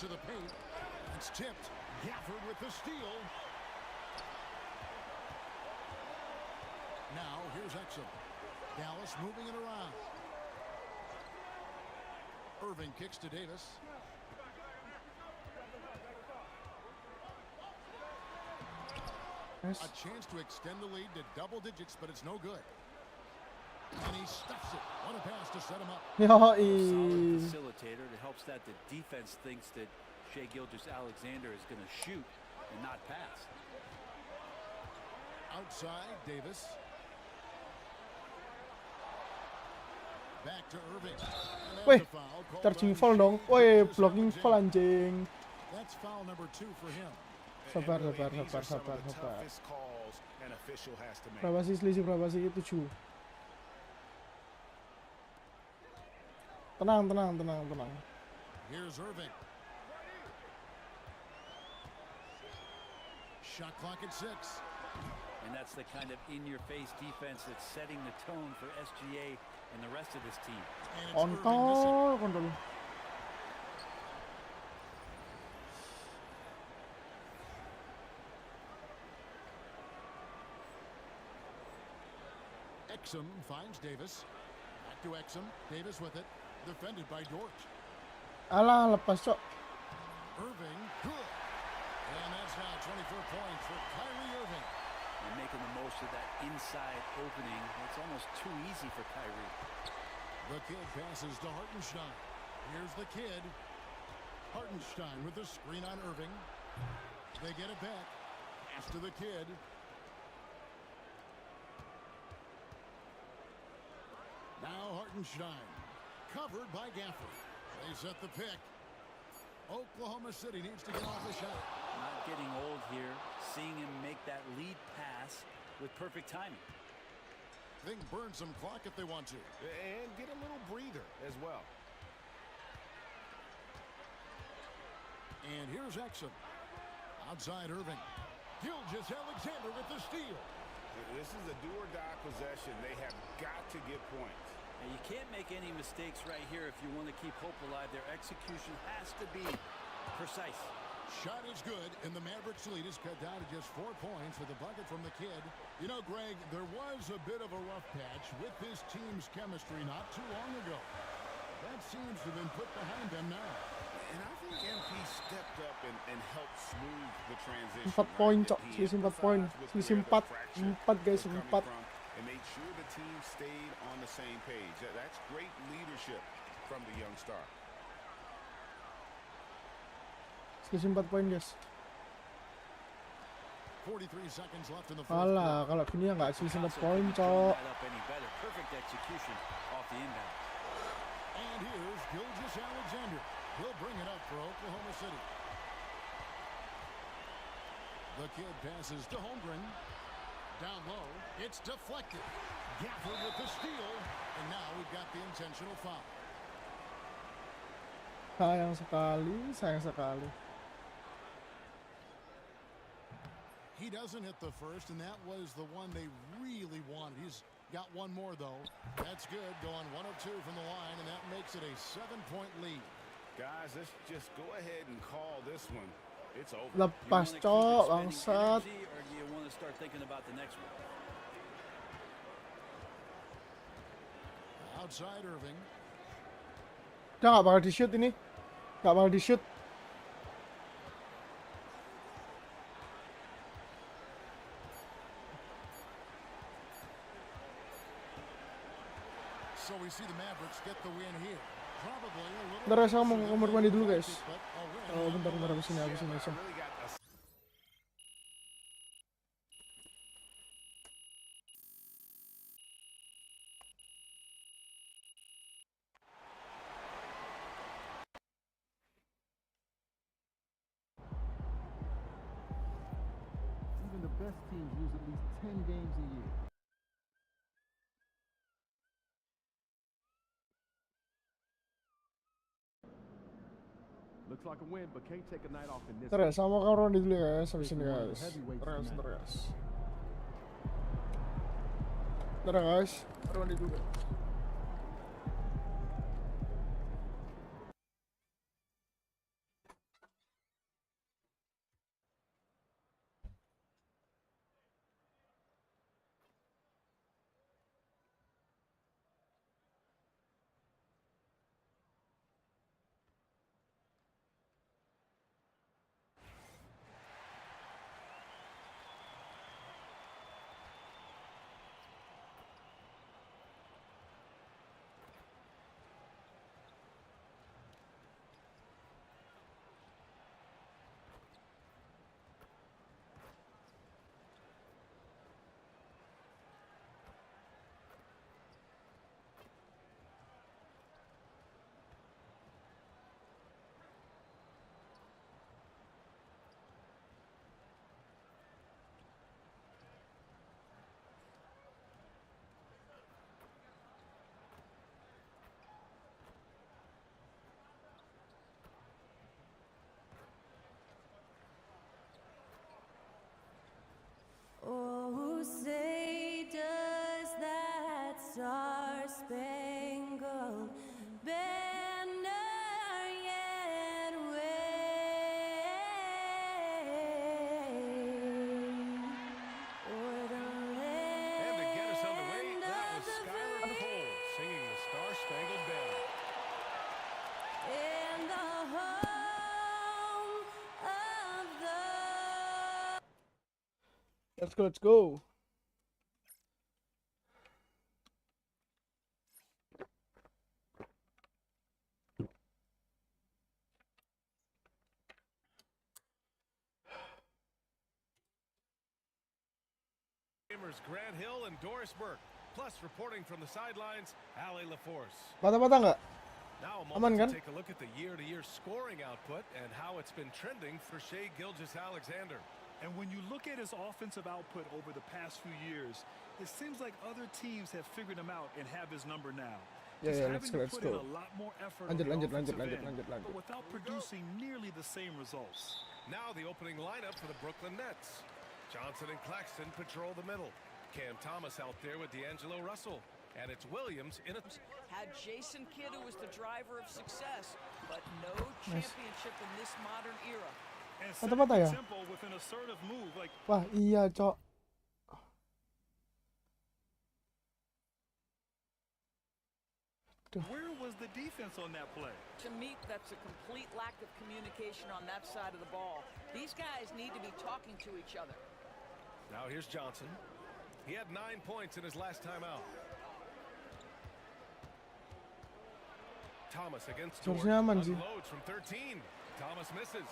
To the paint. It's tipped. Gafford with the steal. Now here's Exum. Dallas moving it around. Irving kicks to Davis. Nice. A chance to extend the lead to double digits, but it's no good. And he stuffs it. What a pass to set him up. Solid Yoi. facilitator. It helps that the defense thinks that Shai Gilgeous-Alexander is going to shoot and not pass. Outside, Davis. Back to Irving. And that's Weh, a foul called charging on foul dong. Shai Woi, blocking Gilgeous-Alexander. foul anjing. That's foul number 2 for him. Sabar, And really, sabar, these are some sabar, of the sabar. toughest calls an official has to make. Berapa sih selisih, berapa sih? 7. Tenang. Here's Irving. Shot clock at 6. And that's the kind of in-your-face defense that's setting the tone for SGA and the rest of this team. And it's Irving missing. Kontol. Exum finds Davis. Back to Exum. Davis with it. Defended by Dort. Alah, lepas, Cok. Irving, good. And that's now 24 points for Kyrie Irving. And making the most of that inside opening. It's almost too easy for Kyrie. The Kid passes to Hartenstein. Here's the Kid. Hartenstein with the screen on Irving. They get it back. Pass to the Kid. Now Hartenstein. Covered by Gafford. They set the pick. Oklahoma City needs to get off the shot. Not getting old here. Seeing him make that lead pass with perfect timing. They can burn some clock if they want to. And get a little breather as well. And here's Exum. Outside Irving. Gilgeous-Alexander with the steal. This is a do-or-die possession. They have got to get points. And you can't make any mistakes right here if you want to keep hope alive. Their execution has to be precise. Shot is good, and the Mavericks lead is cut down to just 4 points with a bucket from the Kid. You know, Greg, there was a bit of a rough patch with this team's chemistry not too long ago. That seems to have been put behind them now. And I think MP stepped up and helped smooth the transition. 4 poin, Cok. He Selisih 4 poin. emphasized with Selisih where 4. the fracture 4, guys, was coming 4. from and made sure the team stayed on the same page. That's great leadership from the young star. Selisih 4 poin, guys. 43 seconds left in the fourth Alah, quarter. kalau gini ya nggak selisih Picasso poin, couldn't turn cok. that up any better. Perfect execution off the inbound. And here's Gilgeous Alexander. He'll bring it up for Oklahoma City. The kid passes to Holmgren. Down low, it's deflected. Gafford with the steal. And now we've got the intentional foul. Sayang sekali. He doesn't hit the first, and that was the one they really wanted. He's got one more, though. That's good, going 1 of 2 from the line, and that makes it a 7-point lead. Guys, let's just go ahead and call this one. It's over. Lepas, cok, bangsat. Or do you want to start thinking about the next one? Outside Irving. Udah nggak bakal di-shoot ini. Nggak bakal di-shoot. So we see the Mavericks get the win here. Probably a little. Bentar ya, saya mau ke kamar mandi dulu, guys. but a win. Oh, bentar, habis ini. Really got a Even the best teams lose at least 10 games a year. Looks like a win, but can't take a night off in this. Bentar ya, saya mau ke kamar mandi dulu ya, guys. Habis ini, guys. Bentar, guys. Bentar ya, guys. Kamar mandi dulu. Oh, say does that star-spangled banner yet wave o'er the land And to get us underway, that was of the Skylar Cole singing the Star-Spangled Banner. in the home of the Let's go. Gamers Grant Hill and Doris Burke. Plus, reporting from the sidelines, Ali LaForce. Patah-patah nggak? Now a Aman moment kan? to take a look at the year-to-year scoring output and how it's been trending for Shai Gilgeous-Alexander. And when you look at his offensive output over the past few years, it seems like other teams have figured him out and have his number now. He's Yeah, having let's to go. put in a lot more effort Lanjut, on the lanjut, offensive lanjut, end, lanjut. but without producing nearly the same results. Now the opening lineup for the Brooklyn Nets. Johnson and Claxton patrol the middle. Cam Thomas out there with D'Angelo Russell. And it's Williams in a... Had Jason Kidd, who was the driver of success, but no championship in this modern era. And Patah-patah ya? tempo with an assertive move like Wah, iya, cok. where was the defense on that play? To me, that's a complete lack of communication on that side of the ball. These guys need to be talking to each other. Now here's Johnson. He had 9 points in his last time out. Thomas against Dort. Harusnya aman sih. Unloads from 13. Thomas misses.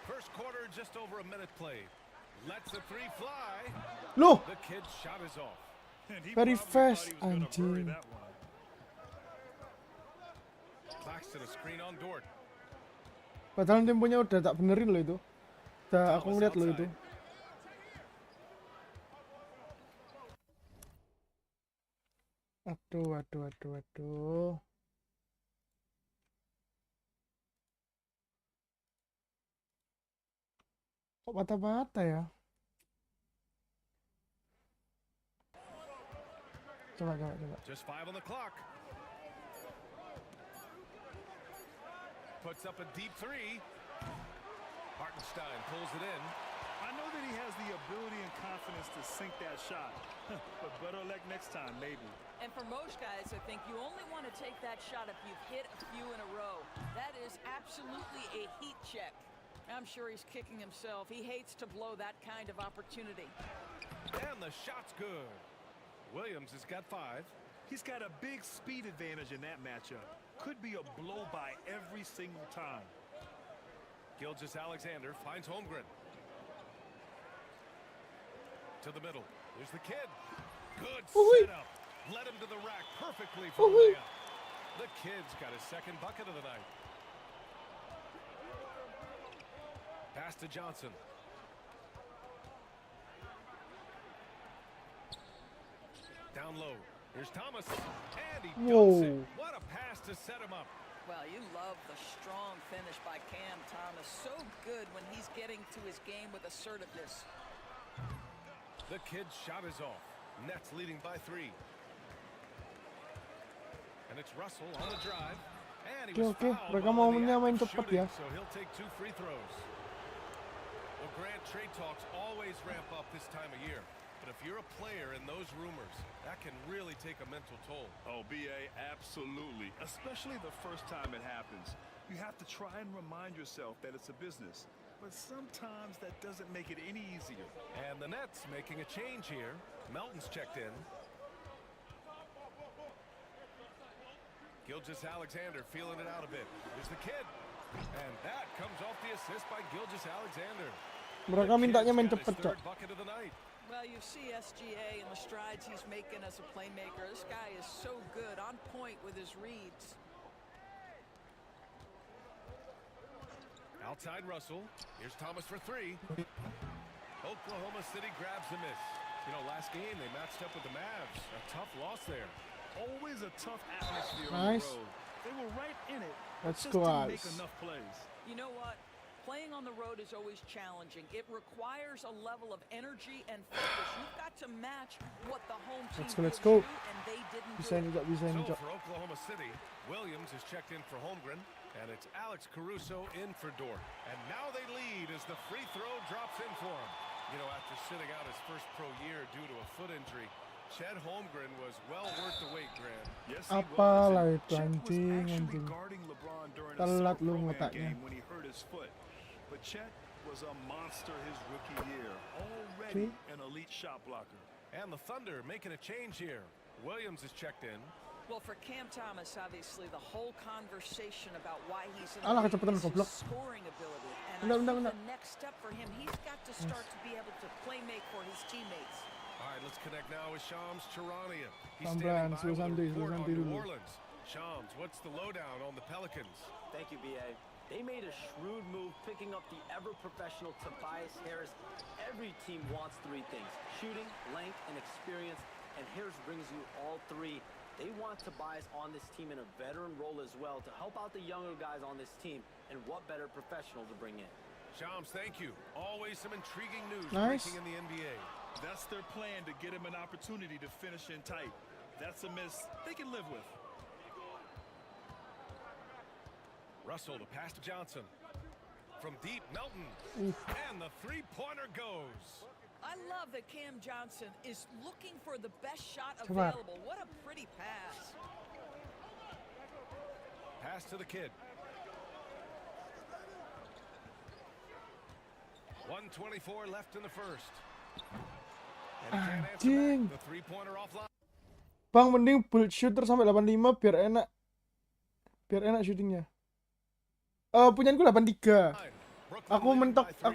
First quarter, just over a minute played. Lets the three fly. Loh, The kid's shot is off. And he very probably thought fast, he was gonna bury anjing. that one. Claxton a screen on Dort. Padahal temponya udah tak benerin loh itu. Udah aku ngeliat loh itu. Aduh, aduh, aduh, aduh. Kok patah-patah ya? Coba. Just 5 on the clock. Puts up a deep three. Hartenstein pulls it in. I know that he has the ability and confidence to sink that shot, but better luck next time, maybe. And for most guys, I think you only want to take that shot if you've hit a few in a row. That is absolutely a heat check. I'm sure he's kicking himself. He hates to blow that kind of opportunity. And the shot's good. Williams has got 5. He's got a big speed advantage in that matchup. Could be a blow by every single time. Gilgeous-Alexander finds Holmgren. To the middle. There's the kid. Good setup. Led him to the rack perfectly for the layup. The kid's got his second bucket of the night. Pass to Johnson. Down low. Here's Thomas. And he dunks it. What a pass to set him up. Well, you love the strong finish by Cam Thomas. So good when he's getting to his game with assertiveness. The kid's shot is off. Nets leading by 3. And it's Russell on the drive. And he was Oke, fouled mereka while in the maunya act main of cepat shooting, ya. so he'll take 2 free throws. Well, Grant, trade talks always ramp up this time of year. But if you're a player in those rumors, that can really take a mental toll. Oh, BA, absolutely. Especially the first time it happens. You have to try and remind yourself that it's a business. But sometimes that doesn't make it any easier. And the Nets making a change here. Melton's checked in. Gilgeous-Alexander feeling it out a bit. There's the kid. And that comes off the assist by Gilgeous-Alexander. Mereka mintanya main cepet, Cok. Bucket of the night. Well, you see SGA and the strides he's making as a playmaker. This guy is so good, on point with his reads. Outside Russell. Here's Thomas for 3. Oklahoma City grabs the miss. You know, last game they matched up with the Mavs. A tough loss there. Always a tough atmosphere Nice. on the road. They were right in it. Let's just go, didn't make Ice. enough plays. You know what? Playing on the road is always challenging. It requires a level of energy and focus. You've got to match what the home team Let's gives go. you, and they didn't Bisa do nih, it. Cok, bisa nih, So Cok. for Oklahoma City, Williams is checked in for Holmgren, and it's Alex Caruso in for Dort. And now they lead as the free throw drops in for him. You know, after sitting out his first pro year due to a foot injury, Chet Holmgren was well worth the wait, Grant. Yes, he Apalah was. itu, Chet was anjing, actually anjing. guarding LeBron during a Telat summer lu pro-am ngetaknya. game when he hurt his foot. But Chet was a monster his rookie year. Already an elite shot blocker. And the Thunder making a change here. Williams is checked in. Well, for Cam Thomas, obviously, the whole conversation about why he's in Alah, the league kecepatan is his goblok. scoring ability. And Bentar, I bentar, think bentar. the next step for him, he's got to start to be able to play make for his teammates. All right, let's connect now with Shams Charania. He's Pelan-pelan, standing by slow with a santai, slow report on santai New dulu. Orleans. Shams, what's the lowdown on the Pelicans? Thank you, BA. They made a shrewd move picking up the ever-professional Tobias Harris. Every team wants 3 things: shooting, length, and experience, and Harris brings you all 3. They want Tobias on this team in a veteran role as well to help out the younger guys on this team, and what better professional to bring in. Shams, thank you. Always some intriguing news Nice. breaking in the NBA. That's their plan, to get him an opportunity to finish in tight. That's a miss they can live with. Russell, the pass to Johnson. From deep, Melton. And the three-pointer goes. I love that Cam Johnson is looking for the best shot Coba. available. What a pretty pass. Pass to the kid. 1:24 left in the first. And he can't answer Anjing. back. The three-pointer offline. Bang, mending build shooter sampai 85 biar enak. Biar enak syutingnya. Punyaanku 83. Aku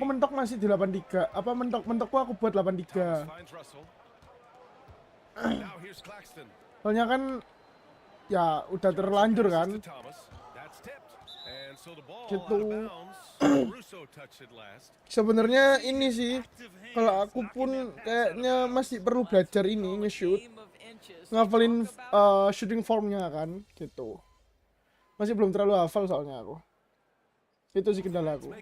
mentok masih di 83. Apa mentokku aku buat 83. Soalnya kan ya udah terlanjur kan. Gitu. Sebenarnya ini sih kalau aku pun kayaknya masih perlu belajar ini nge-shoot. Ngafalin shooting formnya kan gitu. Masih belum terlalu hafal soalnya aku. Itu sih kendala aku.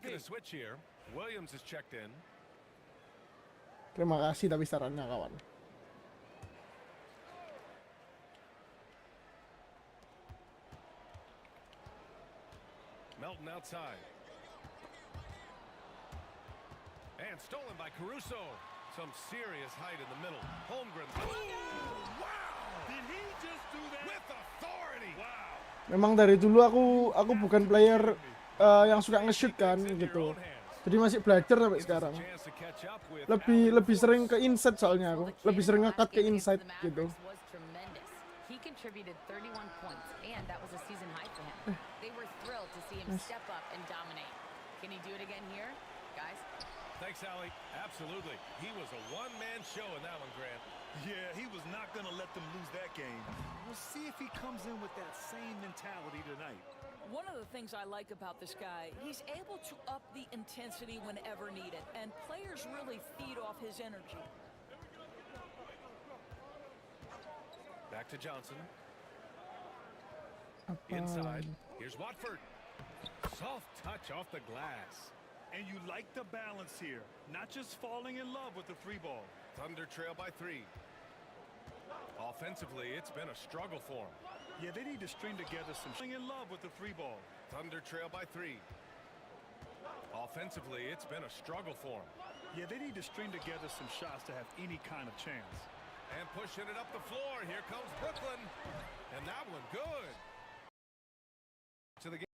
Terima kasih tapi sarannya kawan. Melton outside. And stolen by Caruso. Some serious height in the middle. Holmgren. Oh, wow! Did he just do that? With authority. Wow. Memang dari dulu aku bukan player yang suka nge-shoot kan gitu. Jadi masih belajar sampai sekarang. Lebih sering ke inside soalnya aku. Lebih sering nge-cut ke inside gitu. He contributed 31 points, and that was a season high for him. They were thrilled to see him step up and dominate. Can he do it again here, guys? Thanks, Allie. Absolutely. He was a one-man show in that one, Grant. Yeah, he was not going to let them lose that game. We'll see if he comes in with that same mentality tonight. One of the things I like about this guy, he's able to up the intensity whenever needed, and players really feed off his energy. Back to Johnson. Inside. Here's Watford. Soft touch off the glass. And you like the balance here. Not just falling in love with the three ball. Thunder trail by 3. Offensively, it's been a struggle for them. Yeah, they need to string together some falling in love with the three ball. Thunder trail by 3. Offensively, it's been a struggle for them. Yeah, they need to string together some shots to have any kind of chance. And pushing it up the floor. Here comes Brooklyn. And that one good. To the game.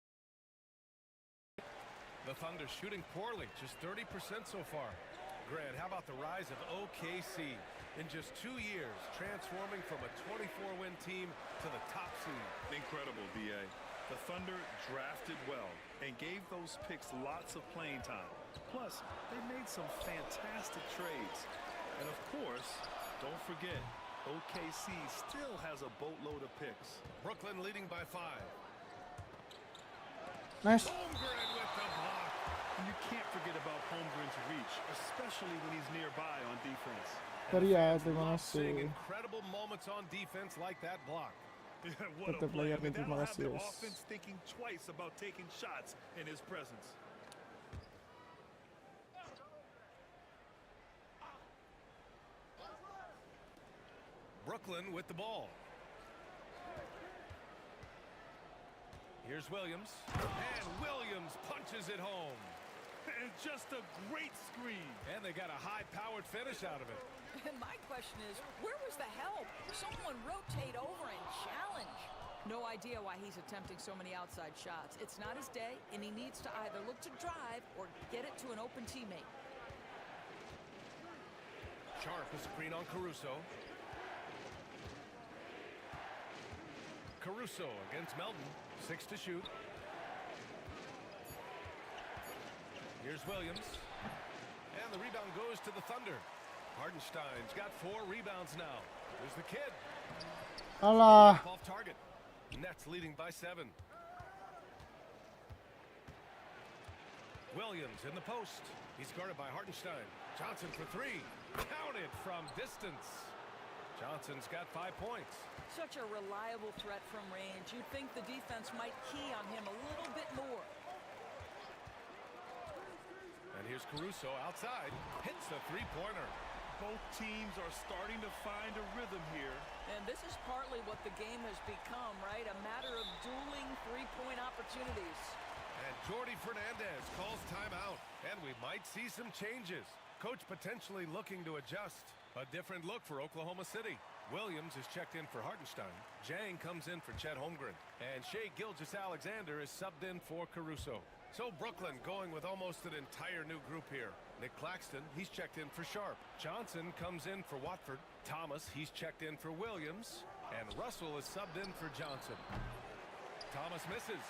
The Thunder shooting poorly. Just 30% so far. Grant, how about the rise of OKC? In just 2 years, transforming from a 24-win team to the top seed. Incredible, B.A. The Thunder drafted well and gave those picks lots of playing time. Plus, they made some fantastic trades. And of course, don't forget, OKC still has a boatload of picks. Brooklyn leading by 5. Nice. Holmgren with the block. And you can't forget about Holmgren's reach, especially when he's nearby on defense. Dari ya, terima Seeing kasih. incredible moments on defense like that block. What a Tetap play. I player mean, terima that'll have kasih. the offense thinking twice about taking shots in his presence. Brooklyn with the ball. Here's Williams. And Williams punches it home. And just a great screen. And they got a high-powered finish out of it. And my question is, where was the help? Someone rotate over and challenge. No idea why he's attempting so many outside shots. It's not his day, and he needs to either look to drive or get it to an open teammate. Sharp a screen on Caruso. Caruso against Melton. 6 to shoot. Here's Williams. And the rebound goes to the Thunder. Hardenstein's got 4 rebounds now. There's the kid. Alah. Off target. Nets leading by 7. Williams in the post. He's guarded by Hardenstein. Johnson for 3. Counted from distance. Johnson's got 5 points. Such a reliable threat from range. You'd think the defense might key on him a little bit more. And here's Caruso outside. Hits the three-pointer. Both teams are starting to find a rhythm here. And this is partly what the game has become, right? A matter of dueling three-point opportunities. And Jordi Fernandez calls timeout. And we might see some changes. Coach potentially looking to adjust. A different look for Oklahoma City. Williams is checked in for Hartenstein. Jang comes in for Chet Holmgren. And Shai Gilgeous-Alexander is subbed in for Caruso. So Brooklyn going with almost an entire new group here. Nick Claxton, he's checked in for Sharp. Johnson comes in for Watford. Thomas, he's checked in for Williams. And Russell is subbed in for Johnson. Thomas misses.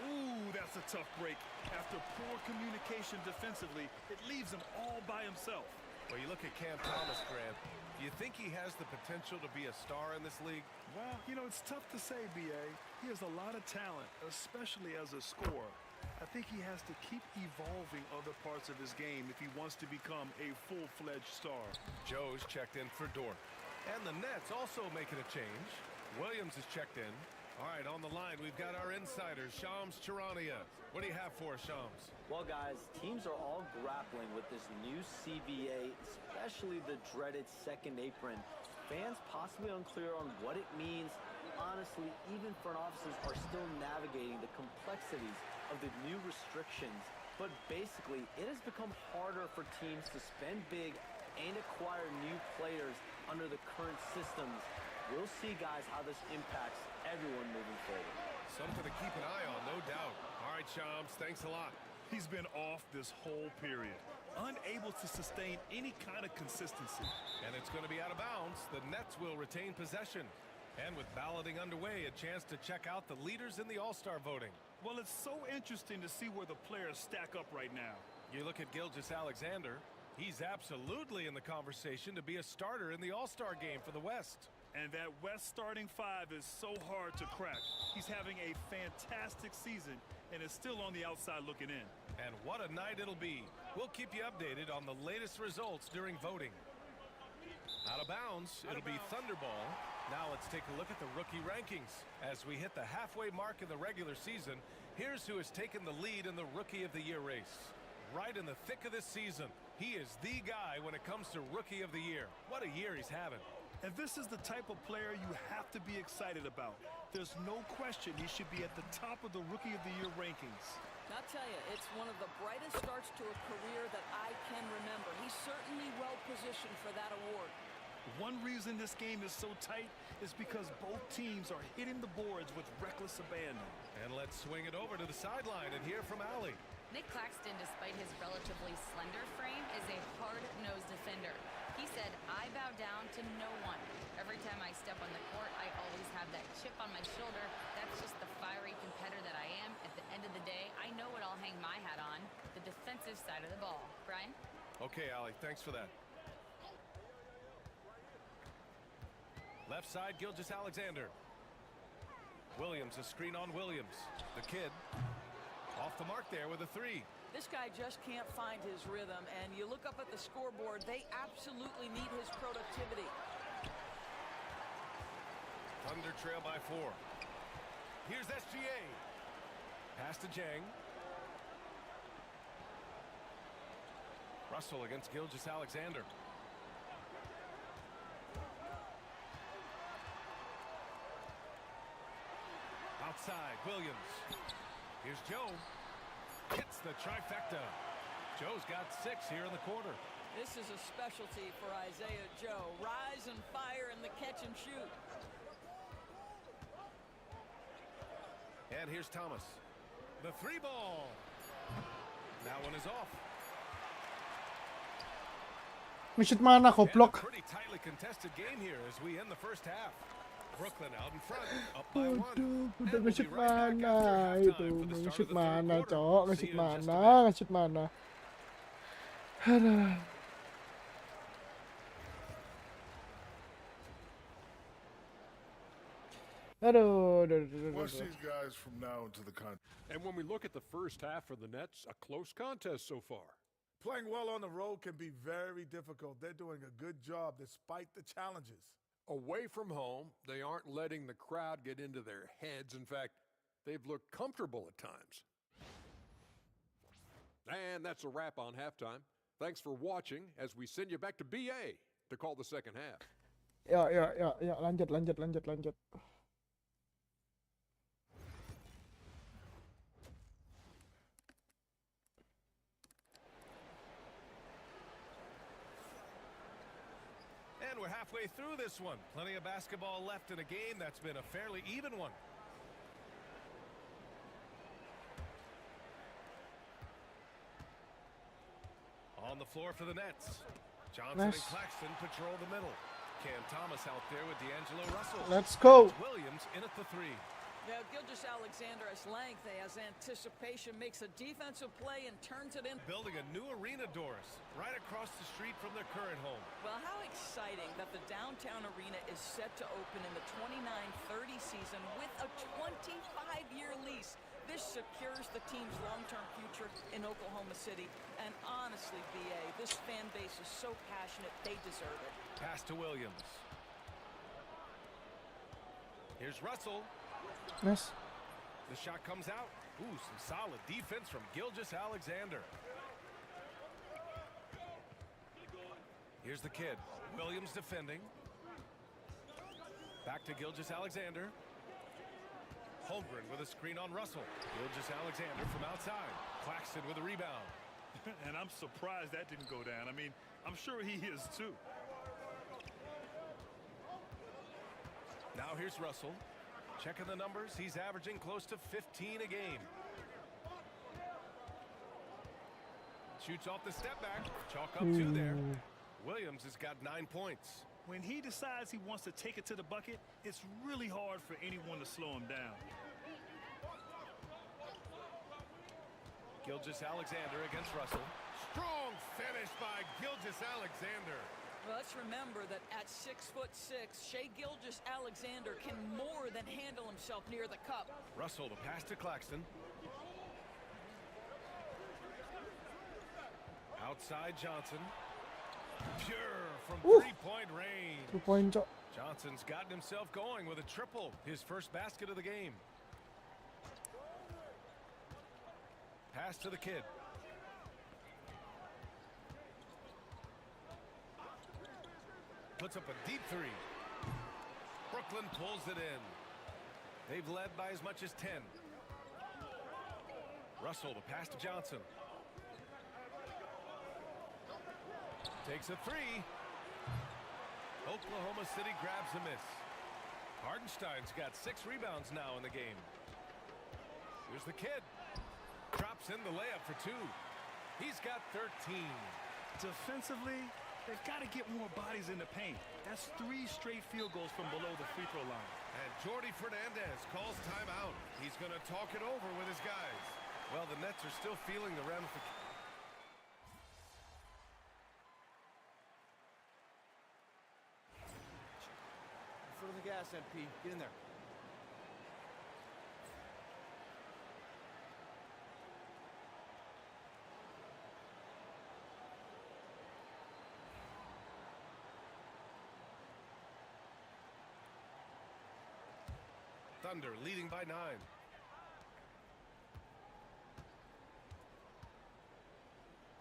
Ooh, that's a tough break. After poor communication defensively, it leaves him all by himself. Well, you look at Cam Thomas, Grant. Do you think he has the potential to be a star in this league? Well, you know, it's tough to say, B.A. He has a lot of talent, especially as a scorer. I think he has to keep evolving other parts of his game if he wants to become a full-fledged star. Joe's checked in for Dort. And the Nets also making a change. Williams is checked in. All right, on the line, we've got our insiders, Shams Charania. What do you have for us, Shams? Well, guys, teams are all grappling with this new CBA, especially the dreaded second apron. Fans possibly unclear on what it means. Honestly, even front offices are still navigating the complexities of the new restrictions. But basically, it has become harder for teams to spend big and acquire new players under the current systems. We'll see, guys, how this impacts everyone moving forward. Something to keep an eye on, no doubt. All right, Shams, thanks a lot. He's been off this whole period, unable to sustain any kind of consistency. And it's going to be out of bounds. The Nets will retain possession. And with balloting underway, a chance to check out the leaders in the All-Star voting. Well, it's so interesting to see where the players stack up right now. You look at Gilgeous-Alexander. He's absolutely in the conversation to be a starter in the All-Star game for the West. And that West starting five is so hard to crack. He's having a fantastic season and is still on the outside looking in. And what a night it'll be. We'll keep you updated on the latest results during voting. Out of bounds, it'll be Thunderball. Now let's take a look at the rookie rankings. As we hit the halfway mark in the regular season, here's who has taken the lead in the Rookie of the Year race. Right in the thick of this season, he is the guy when it comes to Rookie of the Year. What a year he's having. And this is the type of player you have to be excited about. There's no question he should be at the top of the Rookie of the Year rankings. I'll tell you, it's one of the brightest starts to a career that I can remember. He's certainly well positioned for that award. One reason this game is so tight is because both teams are hitting the boards with reckless abandon. And let's swing it over to the sideline and hear from Allie. Nick Claxton, despite his relatively slender frame, is a hard-nosed defender. He said, "I bow down to no one. Every time I step on the court, I always have that chip on my shoulder. That's just the fiery competitor that I am. At the end of the day, I know what I'll hang my hat on, the defensive side of the ball." Brian? Okay, Allie, thanks for that. Left side, Gilgeous-Alexander. Williams, a screen on Williams. The kid off the mark there with a three. This guy just can't find his rhythm, and you look up at the scoreboard, they absolutely need his productivity. Thunder trail by 4. Here's SGA. Pass to Jang. Russell against Gilgeous-Alexander. Outside, Williams. Here's Joe. Hits the trifecta. Joe's got 6 here in the quarter. This is a specialty for Isaiah Joe. Rise and fire in the catch and shoot. And here's Thomas. The 3 ball. That one is off. May-shoot mana ko, And a block. pretty tightly contested game here as we end the first half. Brooklyn out in front, up by 1. Aduh, And udah we'll may-shoot be right back mana after halftime itu. for the start May-shoot of the third mana, quarter. cok. See May-shoot you in just a mana, bit. may-shoot mana. Aduh. Aduh. Watch these guys from now into the contest. And when we look at the first half for the Nets, a close contest so far. Playing well on the road can be very difficult. They're doing a good job despite the challenges. Away from home, they aren't letting the crowd get into their heads. In fact, they've looked comfortable at times. And that's a wrap on halftime. Thanks for watching as we send you back to BA to call the second half. Ya, lanjut. And we're halfway through this one. Plenty of basketball left in a game that's been a fairly even one. On the floor for the Nets. Johnson Nice. and Claxton patrol the middle. Cam Thomas out there with D'Angelo Russell. Let's go. Williams in at the 3. Yeah, Gilgis Alexander has length, has anticipation, makes a defensive play and turns it in. Building a new arena, Doris, right across the street from their current home. Well, how exciting that the downtown arena is set to open in the 29-30 season with a 25-year lease. This secures the team's long-term future in Oklahoma City. And honestly, BA, this fan base is so passionate, they deserve it. Pass to Williams. Here's Russell. Nice. The shot comes out. Ooh, some solid defense from Gilgis Alexander. Here's the kid. Williams defending. Back to Gilgis Alexander. Holmgren with a screen on Russell. Gilgis Alexander from outside. Claxton with a rebound. And I'm surprised that didn't go down. I mean, I'm sure he is too. Now here's Russell. Checking the numbers, he's averaging close to 15 a game. Shoots off the step back. Chalk up two there. Williams has got 9 points. When he decides he wants to take it to the bucket, it's really hard for anyone to slow him down. Gilgis Alexander against Russell. Strong finish by Gilgis Alexander. Well, let's remember that at 6'6", Shai Gilgeous-Alexander can more than handle himself near the cup. Russell, the pass to Claxton. Outside Johnson. Pure from three-point range. 2-point shot. Johnson's gotten himself going with a triple. His first basket of the game. Pass to the kid. Puts up a deep three. Brooklyn pulls it in. They've led by as much as 10. Russell, the pass to Johnson. Takes a three. Oklahoma City grabs a miss. Hardenstein's got 6 rebounds now in the game. Here's the kid. Drops in the layup for 2. He's got 13. Defensively, they've got to get more bodies in the paint. That's 3 straight field goals from below the free throw line. And Jordi Fernandez calls timeout. He's going to talk it over with his guys. Well, the Nets are still feeling the ramifications. Foot on the gas, MP. Get in there. Thunder leading by 9.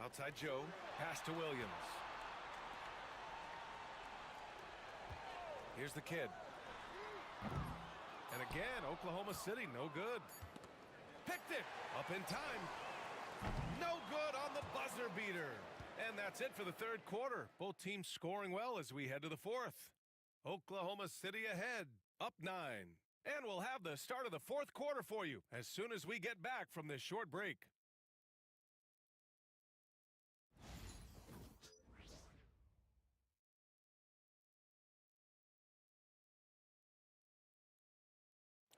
Outside Joe. Pass to Williams. Here's the kid. And again, Oklahoma City, no good. Picked it. Up in time. No good on the buzzer beater. And that's it for the third quarter. Both teams scoring well as we head to the fourth. Oklahoma City ahead, up 9. And we'll have the start of the fourth quarter for you as soon as we get back from this short break.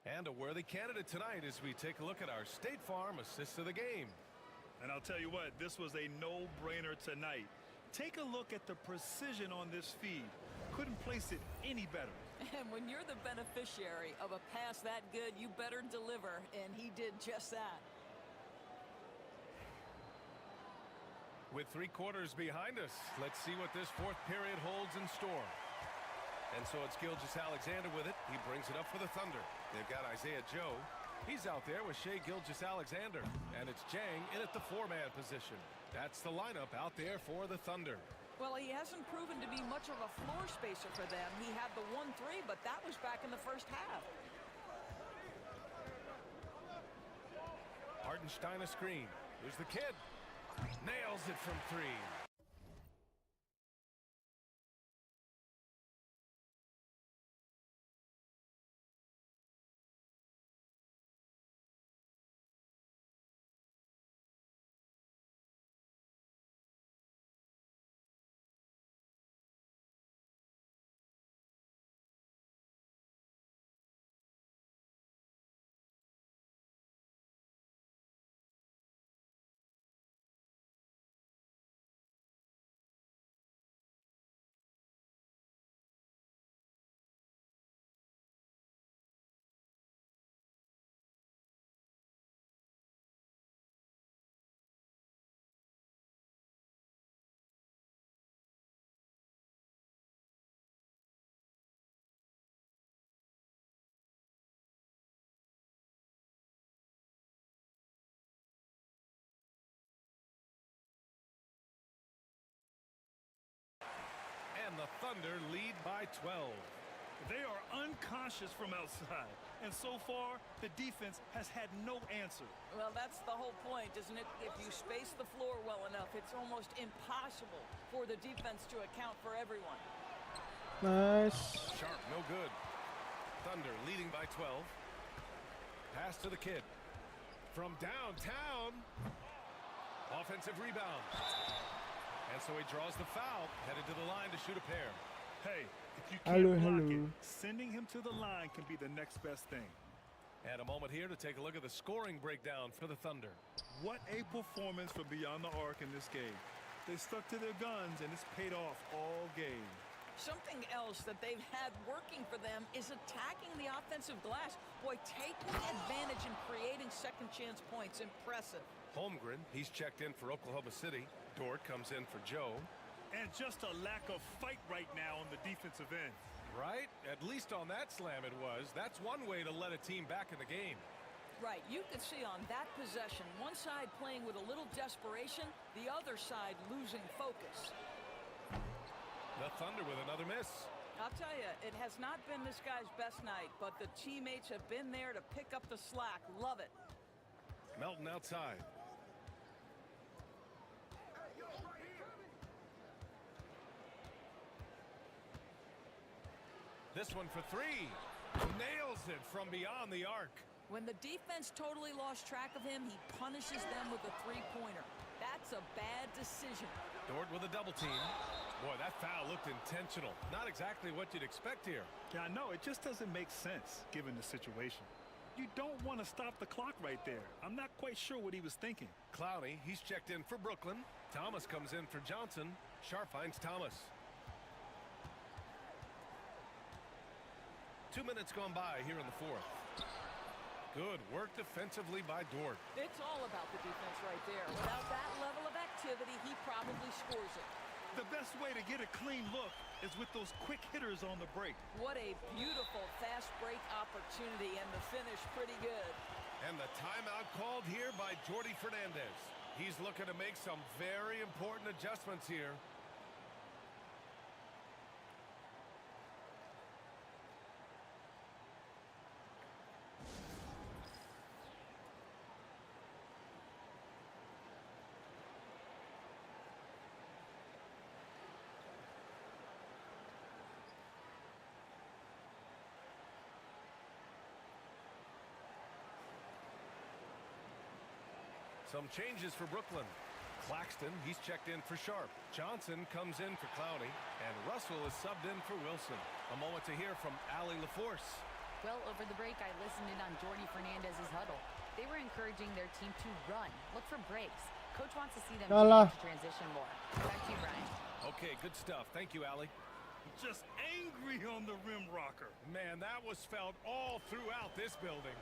And a worthy candidate tonight as we take a look at our State Farm assist of the game. And I'll tell you what, this was a no-brainer tonight. Take a look at the precision on this feed. Couldn't place it any better. And when you're the beneficiary of a pass that good, you better deliver, and he did just that. With 3 quarters behind us, let's see what this fourth period holds in store. And so it's Gilgeous Alexander with it. He brings it up for the Thunder. They've got Isaiah Joe. He's out there with Shai Gilgeous Alexander. And it's Jang in at the 4-man position. That's the lineup out there for the Thunder. Well, he hasn't proven to be much of a floor spacer for them. He had the 1-3, but that was back in the first half. Hartenstein a screen. Here's the kid. Nails it from 3. And the Thunder lead by 12. They are unconscious from outside, and so far, the defense has had no answer. Well, that's the whole point, isn't it? If you space the floor well enough, it's almost impossible for the defense to account for everyone. Nice. Sharp, no good. Thunder leading by 12. Pass to the kid. From downtown. Offensive rebound. And so he draws the foul, headed to the line to shoot a pair. Hey, if you can't block it, sending him to the line can be the next best thing. And a moment here to take a look at the scoring breakdown for the Thunder. What a performance from beyond the arc in this game. They stuck to their guns, and it's paid off all game. Something else that they've had working for them is attacking the offensive glass. Boy, taking advantage and creating second chance points. Impressive. Holmgren, he's checked in for Oklahoma City. Dort comes in for Joe. And just a lack of fight right now on the defensive end. Right? At least on that slam it was. That's one way to let a team back in the game. Right, you could see on that possession, one side playing with a little desperation, the other side losing focus. The Thunder with another miss. I'll tell you, it has not been this guy's best night, but the teammates have been there to pick up the slack. Love it. Melton outside. This one for three. Nails it from beyond the arc. When the defense totally lost track of him, he punishes them with a three-pointer. That's a bad decision. Dort with a double team. Boy, that foul looked intentional. Not exactly what you'd expect here. Yeah, I know. It just doesn't make sense, given the situation. You don't want to stop the clock right there. I'm not quite sure what he was thinking. Clowney, he's checked in for Brooklyn. Thomas comes in for Johnson. Sharp finds Thomas. 2 minutes gone by here in the fourth. Good work defensively by Dort. It's all about the defense right there. Without that level of activity, he probably scores it. The best way to get a clean look is with those quick hitters on the break. What a beautiful fast break opportunity, and the finish pretty good. And the timeout called here by Jordi Fernandez. He's looking to make some very important adjustments here. Some changes for Brooklyn. Claxton, he's checked in for Sharp. Johnson comes in for Clowney. And Russell is subbed in for Wilson. A moment to hear from Allie LaForce. Well, over the break, I listened in on Jordi Fernandez's huddle. They were encouraging their team to run, look for breaks. Coach wants to see them change to transition more. Back to you, Brian. Okay, good stuff. Thank you, Allie. Just angry on the rim rocker. Man, that was felt all throughout this building.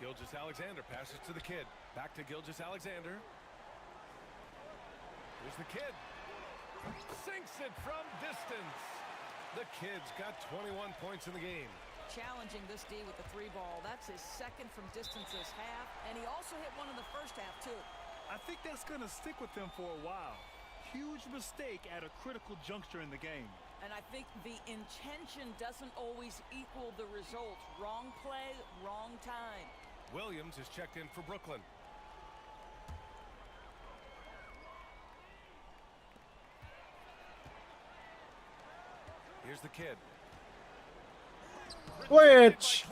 Gilgeous-Alexander passes to the kid. Back to Gilgeous-Alexander. Here's the kid. Sinks it from distance. The kid's got 21 points in the game. Challenging this D with the three ball. That's his second from distance this half. And he also hit one in the first half, too. I think that's going to stick with him for a while. Huge mistake at a critical juncture in the game. And I think the intention doesn't always equal the result. Wrong play, wrong time. Williams is checked in for Brooklyn. Here's the kid. Which?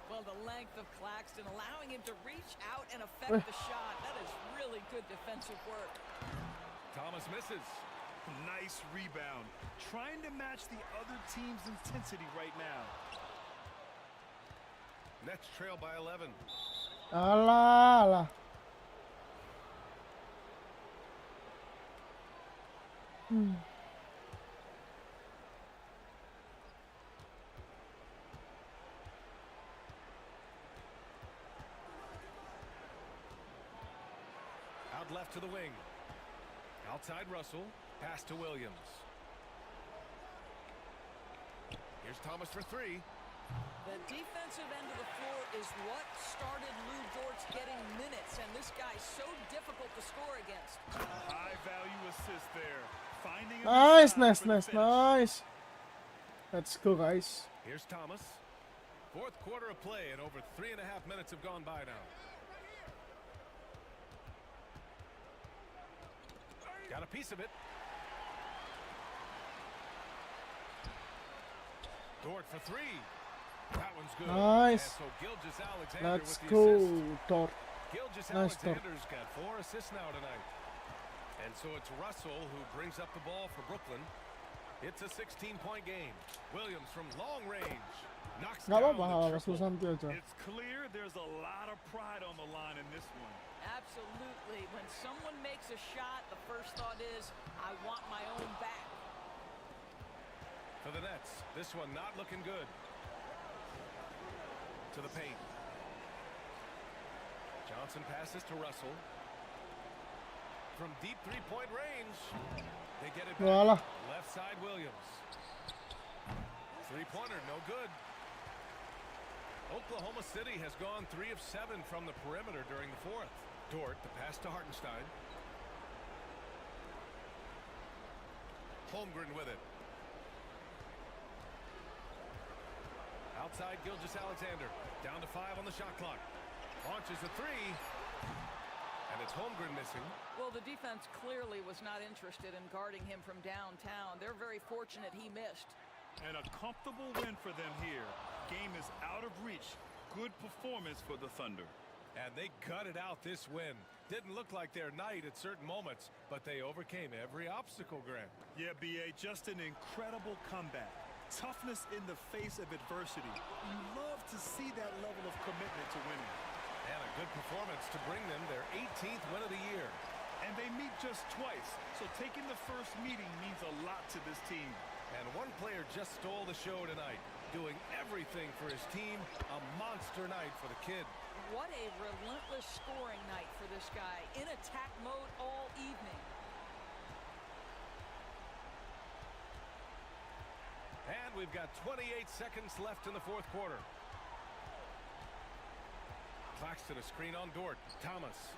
Well, the length of Claxton allowing him to reach out and affect the shot. That is really good defensive work. Thomas misses. Nice rebound. Trying to match the other team's intensity right now. Nets trail by 11. Alah. Out left to the wing. Outside Russell. Pass to Williams. Here's Thomas for three. The defensive end of the floor is what started Lou Dort's getting minutes, and this guy's so difficult to score against. High value assist there. finding a Nice, good nice, side for the nice, finish. nice. Let's go, guys. Here's Thomas. Fourth quarter of play, and over 3.5 minutes have gone by now. Got a piece of it. Dort for three. That one's good. Nice. And so Gilgeous-Alexander Let's with the go, assist. Dort. Nice, Dort. Gilgeous-Alexander's got 4 assists now tonight. And so it's Russell who brings up the ball for Brooklyn. It's a 16-point game. Williams from long range knocks Gak down apa-apa, the Rasul triple. santai aja. It's clear there's a lot of pride on the line in this one. Absolutely. When someone makes a shot, the first thought is, I want my own back. For the Nets, this one not looking good. To the paint. Johnson passes to Russell. From deep three-point range, they get it back. Voila. Left side, Williams. Three-pointer, no good. Oklahoma City has gone 3 of 7 from the perimeter during the fourth. Dort, the pass to Hartenstein. Holmgren with it. Outside, Gilgeous-Alexander. Down to 5 on the shot clock. Launches a 3. And it's Holmgren missing. Well, the defense clearly was not interested in guarding him from downtown. They're very fortunate he missed. And a comfortable win for them here. Game is out of reach. Good performance for the Thunder. And they gutted out this win. Didn't look like their night at certain moments, but they overcame every obstacle, Grant. Yeah, B.A., just an incredible comeback. Toughness in the face of adversity. You love to see that level of commitment to winning. And a good performance to bring them their 18th win of the year. And they meet just twice, so taking the first meeting means a lot to this team. And one player just stole the show tonight, doing everything for his team. A monster night for the kid. What a relentless scoring night for this guy. In attack mode all evening. And we've got 28 seconds left in the fourth quarter. Claxton a screen on Dort. Thomas.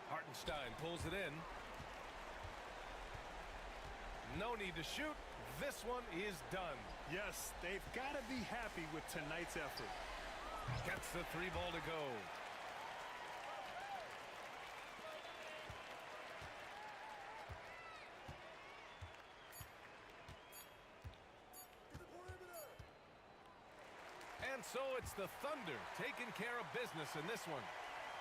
Hartenstein pulls it in. No need to shoot. This one is done. Yes, they've got to be happy with tonight's effort. Gets the 3 ball to go. And so it's the Thunder taking care of business in this one.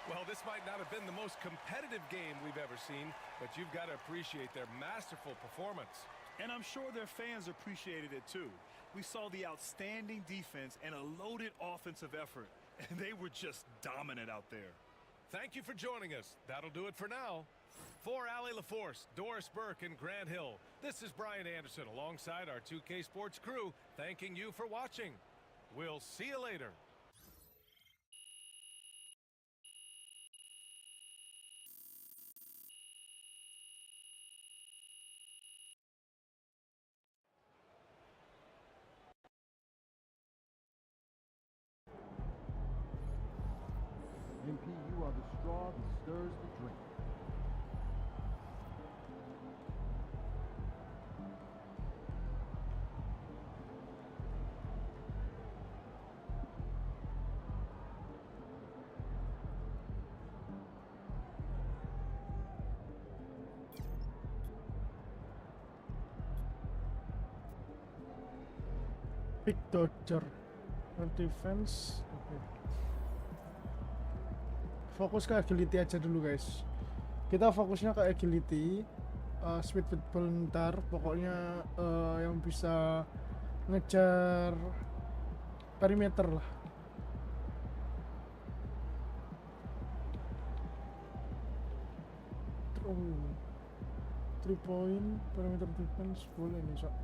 Well, this might not have been the most competitive game we've ever seen, but you've got to appreciate their masterful performance. And I'm sure their fans appreciated it too. We saw the outstanding defense and a loaded offensive effort, and they were just dominant out there. Thank you for joining us. That'll do it for now. For Allie LaForce, Doris Burke, and Grant Hill, this is Brian Anderson alongside our 2K Sports crew, thanking you for watching. We'll see you later. MP, you are the straw that stirs the drink. Big Dodger. Defense. Oke. Fokus ke agility aja dulu, guys. Kita fokusnya ke agility. Speed bentar. Pokoknya yang bisa ngejar perimeter lah. Oh. 3 point perimeter defense boleh nih, Sok.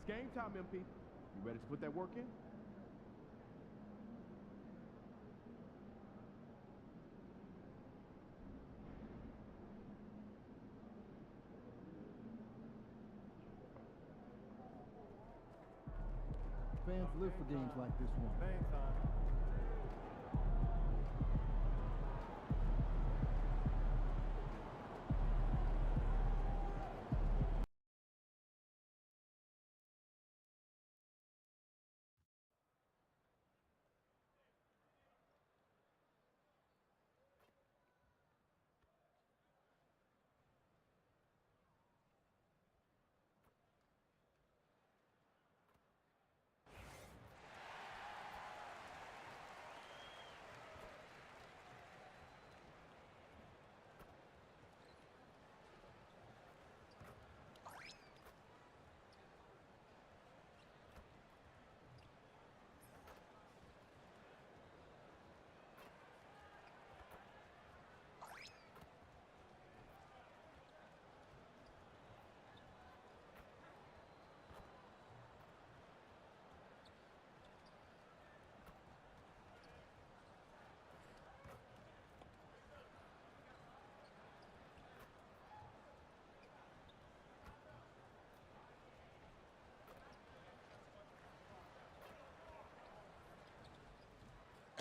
game time, MP. You ready to put that work in? Fans live for games like this one. Bang time.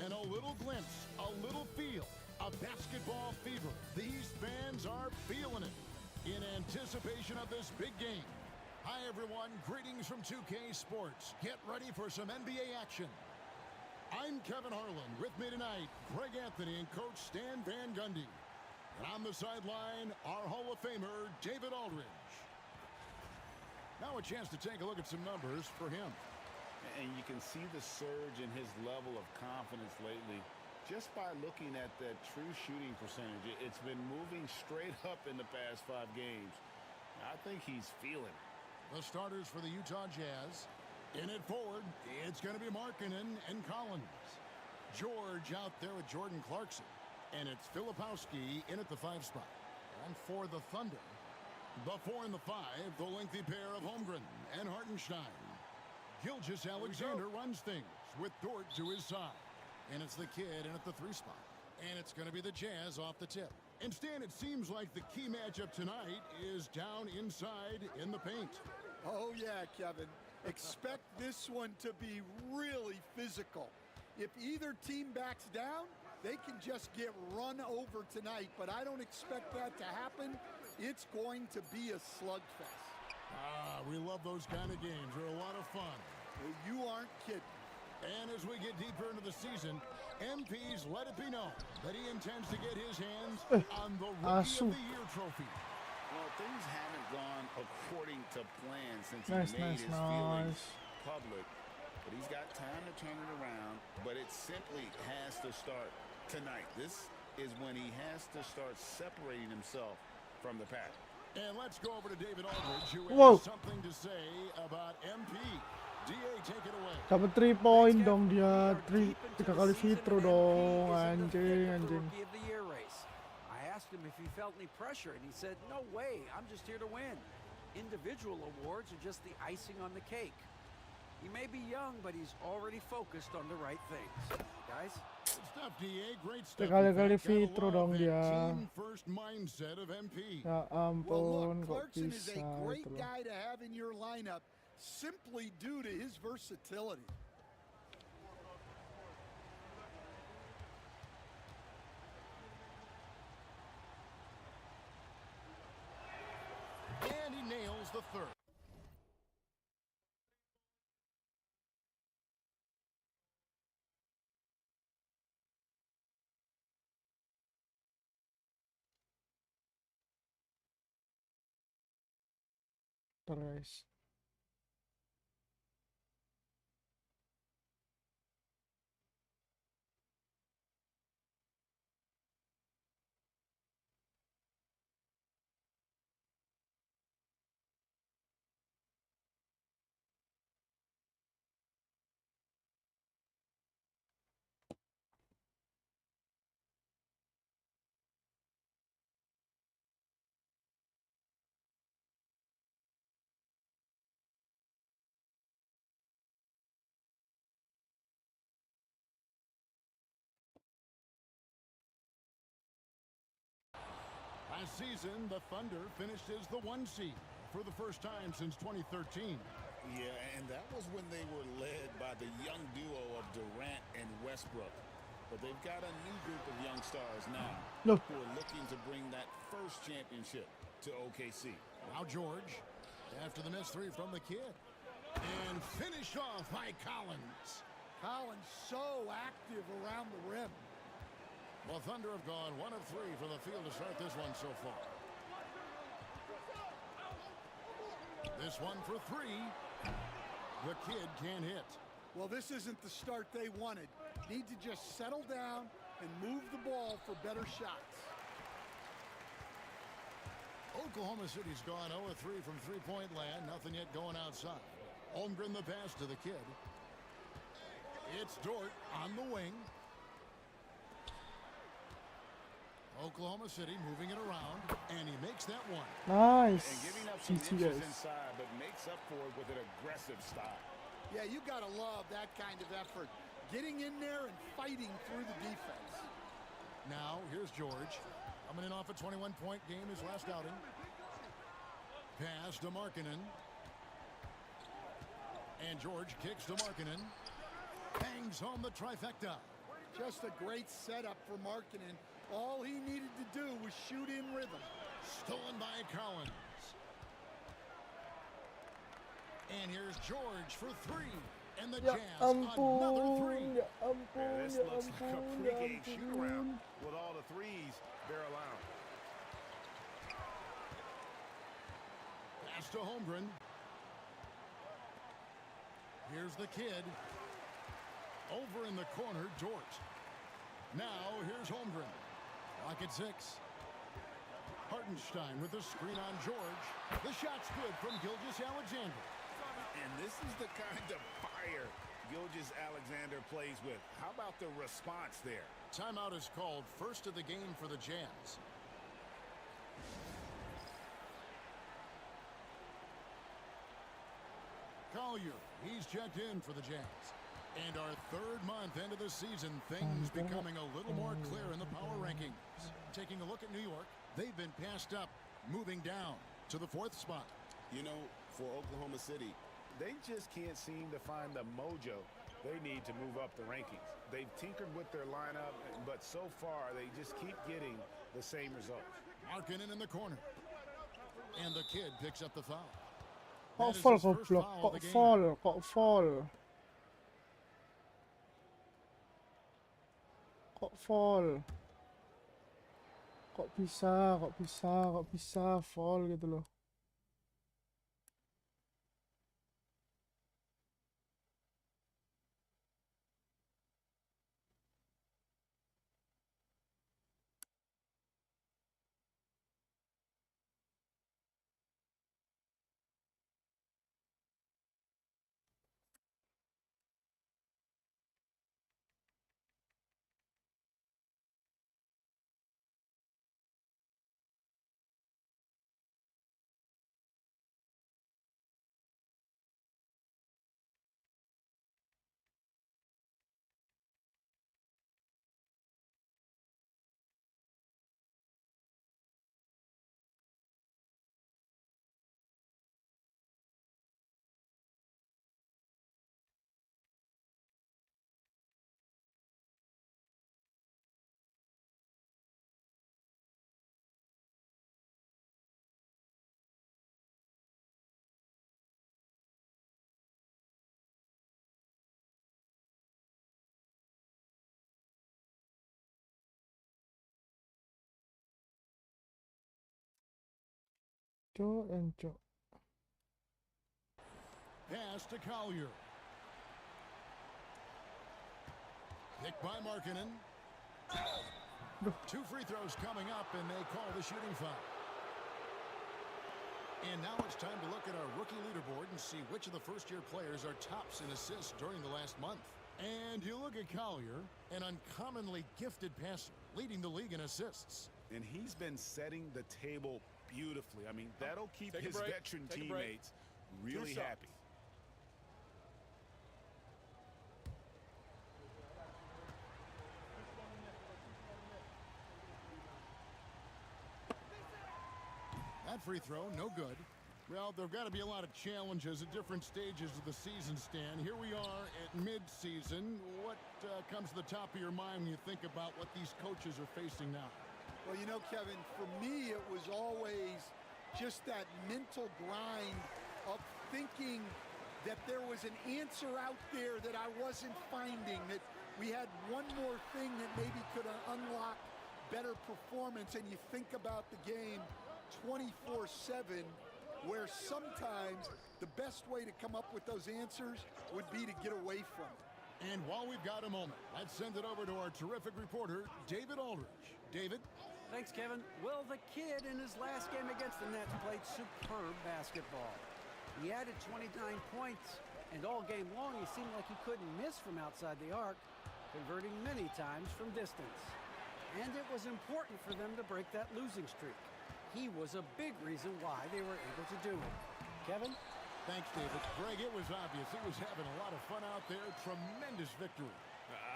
And a little glimpse, a little feel of basketball fever. These fans are feeling it in anticipation of this big game. Hi, everyone. Greetings from 2K Sports. Get ready for some NBA action. I'm Kevin Harlan. With me tonight, Greg Anthony and Coach Stan Van Gundy. And on the sideline, our Hall of Famer, David Aldridge. Now a chance to take a look at some numbers for him. And you can see the surge in his level of confidence lately just by looking at that true shooting percentage. It's been moving straight up in the past 5 games. I think he's feeling it. The starters for the Utah Jazz. In it forward, it's going to be Markkanen and Collins. George out there with Jordan Clarkson. And it's Filipowski in at the 5 spot. And for the Thunder, the 4 and the 5, the lengthy pair of Holmgren and Hartenstein. Gilgeous-Alexander runs things with Dort to his side. And it's the kid in at the 3 spot. And it's going to be the Jazz off the tip. And Stan, it seems like the key matchup tonight is down inside in the paint. Oh, yeah, Kevin. Expect this one to be really physical. If either team backs down, they can just get run over tonight. But I don't expect that to happen. It's going to be a slugfest. Ah, we love those kind of games. They're a lot of fun. Well, you aren't kidding. And as we get deeper into the season, MP's let it be known that he intends to get his hands on the Rookie of the Year trophy. Well, things haven't gone according to plan since he made his feelings public. But he's got time to turn it around, but it simply has to start tonight. This is when he has to start separating himself from the pack. And let's go over to David Aldridge, who Wow. has something to say about MP. DA, take it away. Dapat 3 point dong dia. 3 kali free throw dong. Anjing. Rookie of the Year race. I asked him if he felt any pressure, and he said, "No way, I'm just here to win. Individual awards are just the icing on the cake." He may be young, but he's already focused on the right things. Guys? Good stuff, DA. Great stuff. Kali free throw dong dia. Team first mindset of MP. Ya Well, ampun, look, kok Clarkson is bisa a great itu loh. guy to have in your lineup simply due to his versatility. And he nails the 3rd. Ntar guys. Last season, the Thunder finished as the 1 seed for the first time since 2013. Yeah, and that was when they were led by the young duo of Durant and Westbrook. But they've got a new group of young stars now who are looking to bring that first championship to OKC. Now George, after the missed three from the kid. And finished off by Collins. Collins so active around the rim. Well, Thunder have gone 1 of 3 from the field to start this one so far. This one for 3. The kid can't hit. Well, this isn't the start they wanted. Need to just settle down and move the ball for better shots. Oklahoma City's gone 0 of 3 from three-point land. Nothing yet going outside. Holmgren the pass to the kid. It's Dort on the wing. Oklahoma City moving it around, and he makes that one. Nice. And giving up some inches inside, but makes up for it with an aggressive style. Yeah, you got to love that kind of effort. Getting in there and fighting through the defense. Now, here's George. Coming in off a 21-point game his last outing. Pass to Markkanen. And George kicks to Markkanen. Bangs home the trifecta. Just a great setup for Markkanen. All he needed to do was shoot in rhythm. Stolen by Collins. And here's George for 3. And the Jazz, another 3. This looks like a pregame shoot-around with all the threes they're allowing. Pass to Holmgren. Here's the kid. Over in the corner, Dort. Now, here's Holmgren. Lock at 6. Hartenstein with the screen on George. The shot's good from Gilgeous-Alexander. And this is the kind of fire Gilgeous-Alexander plays with. How about the response there? Timeout is called. First of the game for the Jazz. Collier, he's checked in for the Jazz. And our 3rd month into the season, things becoming a little more clear in the power rankings. Taking a look at New York, they've been passed up, moving down to the 4th spot. You know, for Oklahoma City, they just can't seem to find the mojo they need to move up the rankings. They've tinkered with their lineup, but so far they just keep getting the same results. Markkanen in the corner. And the kid picks up the foul. Got foul, got foul. Kok bisa foul gitu loh. Cok. Pass to Collier. Picked by Markkanen. 2 free throws coming up, and they call the shooting foul. And now it's time to look at our rookie leaderboard and see which of the first-year players are tops in assists during the last month. And you look at Collier, an uncommonly gifted passer, leading the league in assists. And he's been setting the table beautifully. I mean, that'll keep his veteran teammates really happy. That free throw, no good. Well, there've got to be a lot of challenges at different stages of the season, Stan. Here we are at mid-season. What comes to the top of your mind when you think about what these coaches are facing now? Well, you know, Kevin, for me, it was always just that mental grind of thinking that there was an answer out there that I wasn't finding, that we had one more thing that maybe could unlock better performance, and you think about the game 24/7, where sometimes the best way to come up with those answers would be to get away from it. And while we've got a moment, let's send it over to our terrific reporter, David Aldridge. David? Thanks, Kevin. Well, the kid in his last game against the Nets played superb basketball. He added 29 points, and all game long he seemed like he couldn't miss from outside the arc, converting many times from distance. And it was important for them to break that losing streak. He was a big reason why they were able to do it. Kevin? Thanks, David. Greg, it was obvious. He was having a lot of fun out there. Tremendous victory.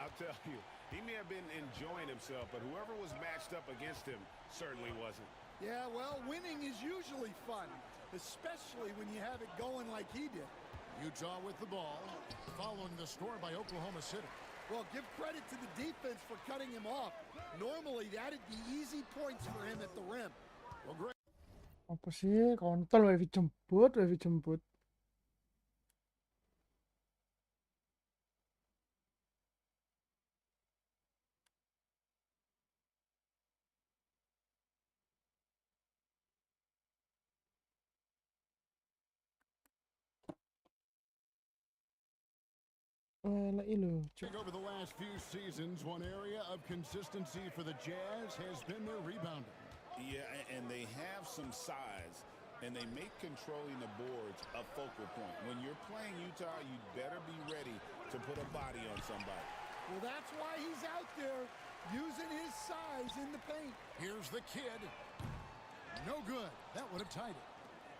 I'll tell you, he may have been enjoying himself, but whoever was matched up against him certainly wasn't. Yeah, well, winning is usually fun, especially when you have it going like he did. Utah with the ball, following the score by Oklahoma City. Well, give credit to the defense for cutting him off. Normally, that'd be easy points for him at the rim. Well, Greg. Apa sih? Kontol Wevi jemput. Over the last few seasons, one area of consistency for the Jazz has been their rebounding. Yeah, and they have some size, and they make controlling the boards a focal point. When you're playing Utah, you'd better be ready to put a body on somebody. Well, that's why he's out there using his size in the paint. Here's the kid. No good. That would have tied it.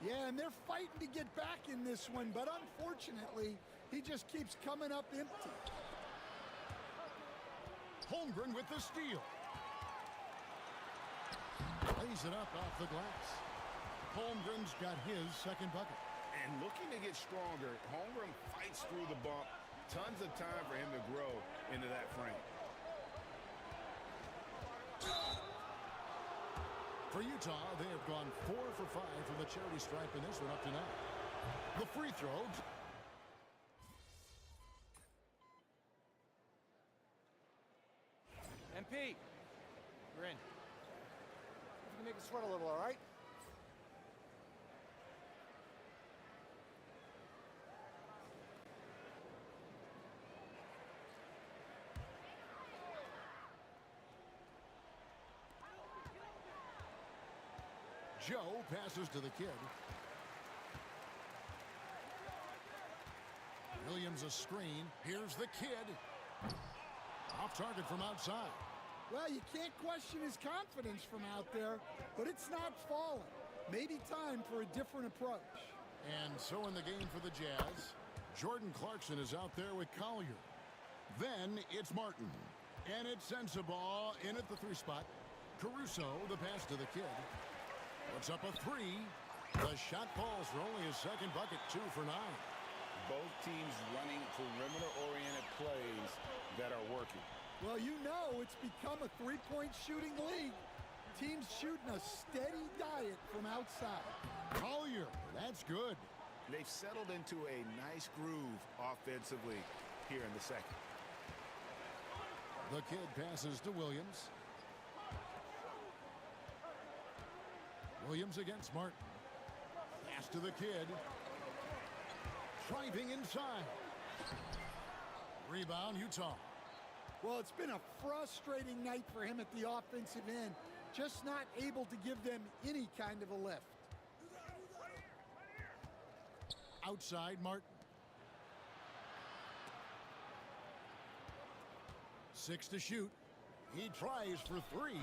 Yeah, and they're fighting to get back in this one, but unfortunately, he just keeps coming up empty. Holmgren with the steal. Lays it up off the glass. Holmgren's got his second bucket. And looking to get stronger, Holmgren fights through the bump. Tons of time for him to grow into that frame. For Utah, they have gone 4 for 5 from the charity stripe in this one up to now. The free throw. MP, you're in. You can make it sweat a little, all right? Joe passes to the kid. Williams a screen. Here's the kid. Off target from outside. Well, you can't question his confidence from out there, but it's not falling. Maybe time for a different approach. And so in the game for the Jazz, Jordan Clarkson is out there with Collier. Then it's Martin. And it sends the ball in at the 3 spot. Caruso, the pass to the kid. Puts up a 3. The shot falls for only his second bucket, 2 for 9. Both teams running perimeter-oriented plays that are working. Well, you know it's become a three-point shooting league. Teams shooting a steady diet from outside. Collier, that's good. They've settled into a nice groove offensively here in the second. The kid passes to Williams. Williams against Martin. Pass to the kid. Driving inside. Rebound, Utah. Well, it's been a frustrating night for him at the offensive end. Just not able to give them any kind of a lift. Outside, Martin. 6 to shoot. He tries for 3.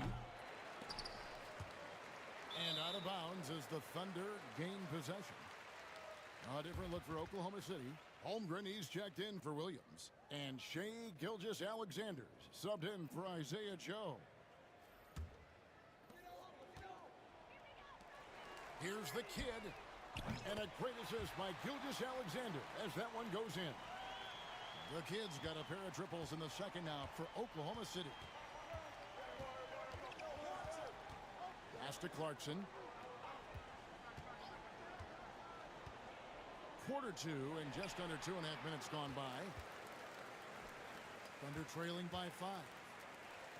And out of bounds as the Thunder gain possession. A different look for Oklahoma City. Holmgren, he's checked in for Williams. And Shai Gilgeous-Alexander subbed in for Isaiah Joe. Here's the kid. And a great assist by Gilgeous-Alexander as that one goes in. The kid's got a pair of triples in the second now for Oklahoma City. Pass to Clarkson. Quarter two and just under 2.5 minutes gone by. Thunder trailing by 5.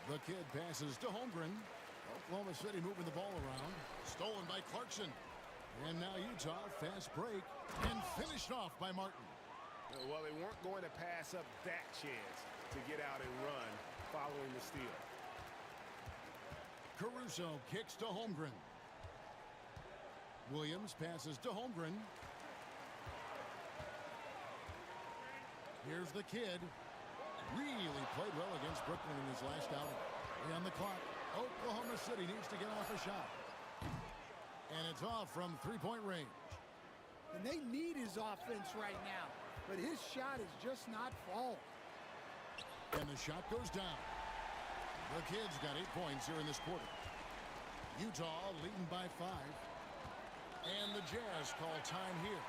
The kid passes to Holmgren. Oklahoma City moving the ball around. Stolen by Clarkson. And now Utah, fast break. And finished off by Martin. Well, they weren't going to pass up that chance to get out and run following the steal. Caruso kicks to Holmgren. Williams passes to Holmgren. Here's the kid. Really played well against Brooklyn in his last outing. On the clock, Oklahoma City needs to get off a shot. And it's off from three-point range. And they need his offense right now. But his shot is just not falling. And the shot goes down. The kid's got 8 points here in this quarter. Utah leading by 5. And the Jazz call time here.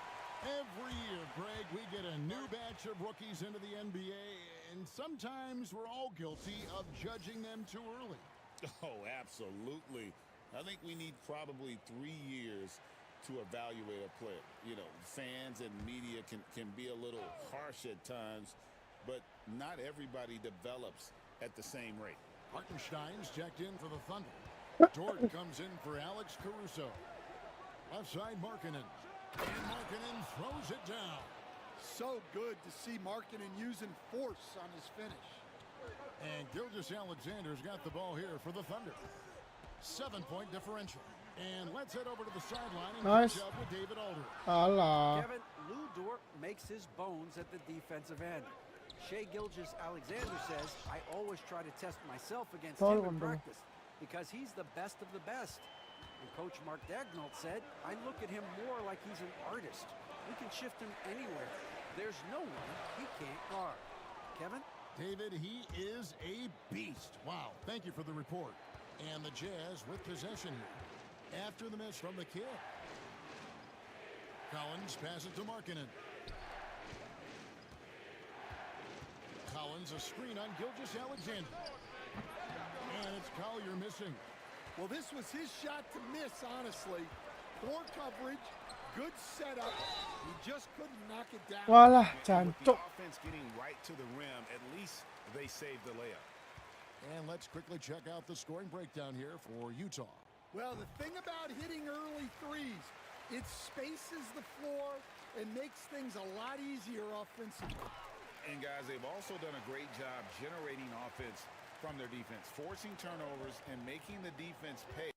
Every year, Greg, we get a new batch of rookies into the NBA, and sometimes we're all guilty of judging them too early. Oh, absolutely. I think we need probably 3 years to evaluate a player. You know, fans and media can be a little harsh at times, but not everybody develops at the same rate. Hartenstein's checked in for the Thunder. Dort comes in for Alex Caruso. Left side, Markkanen. And Markkanen throws it down. So good to see Markkanen using force on his finish. And Gilgeous-Alexander's got the ball here for the Thunder. 7-point differential. And let's head over to the sideline and catch up with David Alder. Kevin, Lou Dort makes his bones at the defensive end. Shai Gilgeous-Alexander says, I always try to test myself against him in practice because he's the best of the best. And Coach Mark Daigneault said, I look at him more like he's an artist. We can shift him anywhere. There's no one he can't guard. Kevin? David, he is a beast. Wow, thank you for the report. And the Jazz with possession here. After the miss from the kid. Collins passes to Markkanen. Collins a screen on Gilgeous-Alexander. And it's Collier missing. Well, this was his shot to miss, honestly. Poor coverage, good setup. He just couldn't knock it down. Walah, With the jancuk. offense getting right to the rim, at least they saved the layup. And let's quickly check out the scoring breakdown here for Utah. Well, the thing about hitting early threes, it spaces the floor and makes things a lot easier offensively. And guys, they've also done a great job generating offense from their defense, forcing turnovers and making the defense pay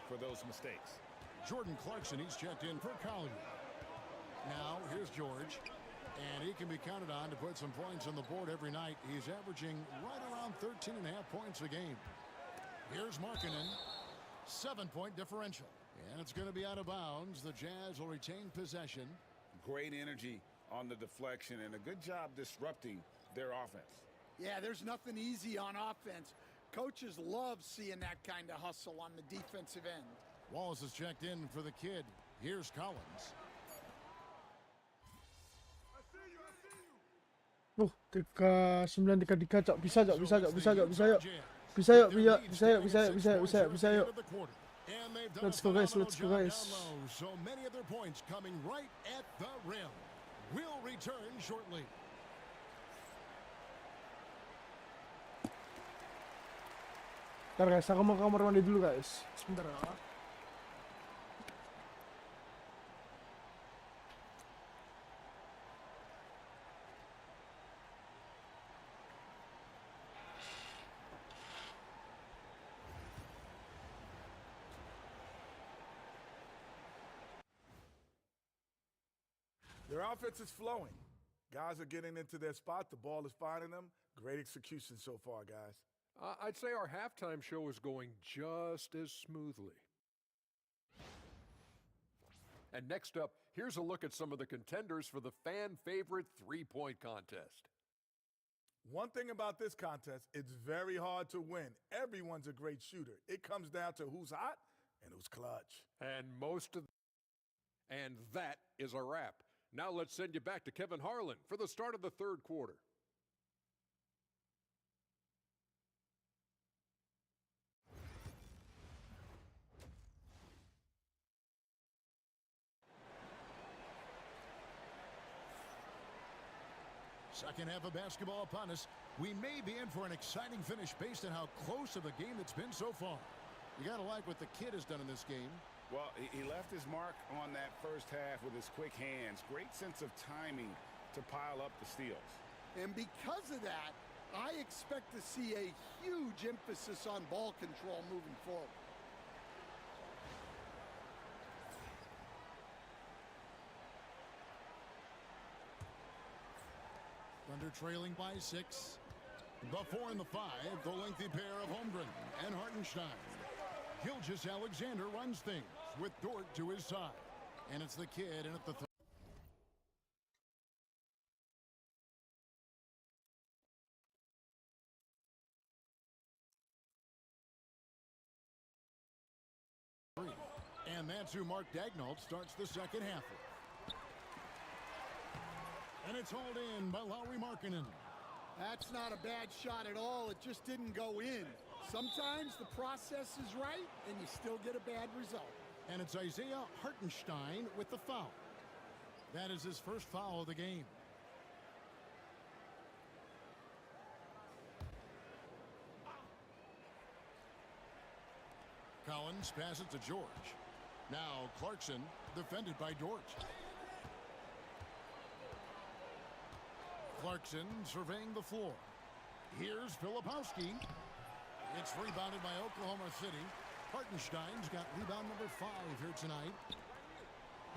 for those mistakes. Jordan Clarkson, he's checked in for Collier. Now, here's George. And he can be counted on to put some points on the board every night. He's averaging right around 13.5 points a game. Here's Markkanen. 7-point differential. And it's going to be out of bounds. The Jazz will retain possession. Great energy on the deflection and a good job disrupting their offense. Yeah, there's nothing easy on offense. Coaches love seeing that kind of hustle on the defensive end. Wallace is checked in for the kid. Here's Collins. Dekat 9-3, cok. Bisa yuk. Let's go guys. So many of their points coming right at the rim. We'll return shortly. Bentar guys, aku mau ke kamar mandi dulu guys. Sebentar ya. Their offense is flowing. Guys are getting into their spot. The ball is finding them. Great execution so far, guys. I'd say our halftime show is going just as smoothly. And next up, here's a look at some of the contenders for the fan-favorite three-point contest. One thing about this contest, it's very hard to win. Everyone's a great shooter. It comes down to who's hot And it was clutch. And that is a wrap. Now let's send you back to Kevin Harlan for the start of the third quarter. Second half of basketball upon us. We may be in for an exciting finish based on how close of a game it's been so far. You got to like what the kid has done in this game. Well, he left his mark on that first half with his quick hands. Great sense of timing to pile up the steals. And because of that, I expect to see a huge emphasis on ball control moving forward. Thunder trailing by 6. The 4 and the 5, the lengthy pair of Holmgren and Hartenstein. Gilgeous-Alexander runs things with Dort to his side. And it's the kid in at the three. And that's who Mark Daignault starts the second half with. And it's hauled in by Lauri Markkanen. That's not a bad shot at all. It just didn't go in. Sometimes the process is right, and you still get a bad result. And it's Isaiah Hartenstein with the foul. That is his first foul of the game. Collins passes to George. Now Clarkson, defended by Dort. Clarkson surveying the floor. Here's Filipowski. It's rebounded by Oklahoma City. Hartenstein's got rebound number 5 here tonight.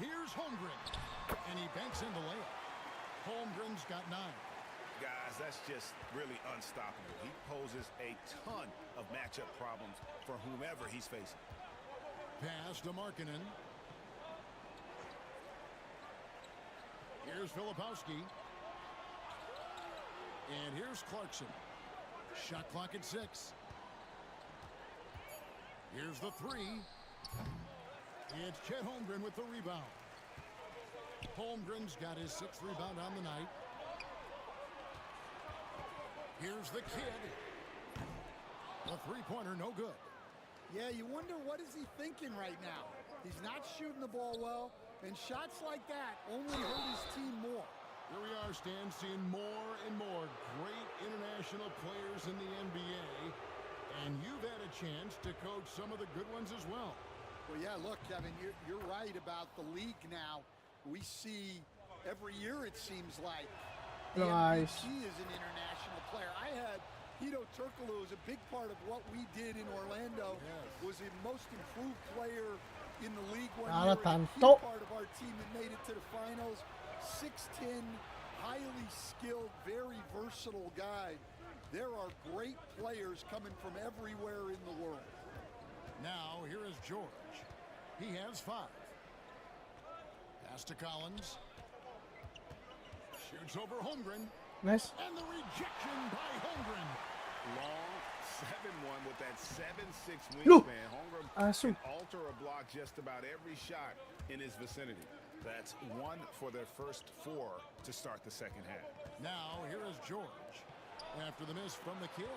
Here's Holmgren. And he banks in the layup. Holmgren's got 9. Guys, that's just really unstoppable. He poses a ton of matchup problems for whomever he's facing. Pass to Markkanen. Here's Filipowski. And here's Clarkson. Shot clock at 6. Here's the 3. It's Chet Holmgren with the rebound. Holmgren's got his 6th rebound on the night. Here's the kid. The three-pointer, no good. Yeah, you wonder what is he thinking right now. He's not shooting the ball well, and shots like that only hurt his team more. Here we are, Stan, seeing more and more great international players in the NBA, and you've had a chance to coach some of the good ones as well. Well, yeah, look, Kevin, you're right about the league now. We see every year, it seems like, the MVP is an international player. I had Hito Turkoglu as a big part of what we did in Orlando. Was the most improved player in the league one year, and a key part of our team that made it to the finals. 6'10", highly skilled, very versatile guy. There are great players coming from everywhere in the world. Now, here is George. He has 5. Pass to Collins. Shoots over Holmgren. Nice. And the rejection by Holmgren. Long 7-1 with that 7'6" Look. wingspan. Holmgren can alter a block just about every shot in his vicinity. That's 1 for their first 4 to start the second half. Now, here is George. After the miss from the kid.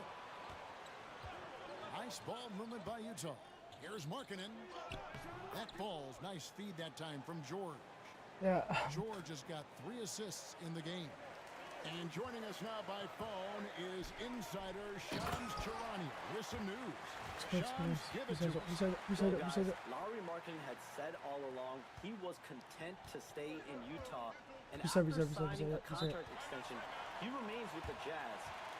Nice ball movement by Utah. Here's Markkanen. That falls. Nice feed that time from George. Yeah. George has got 3 assists in the game. And joining us now by phone is insider Shams Charania with some news. Shams, give it to us. Lauri Markkanen had said all along he was content to stay in Utah, and Bisa, after bisa, signing a bisa. contract extension, he remains with the Jazz.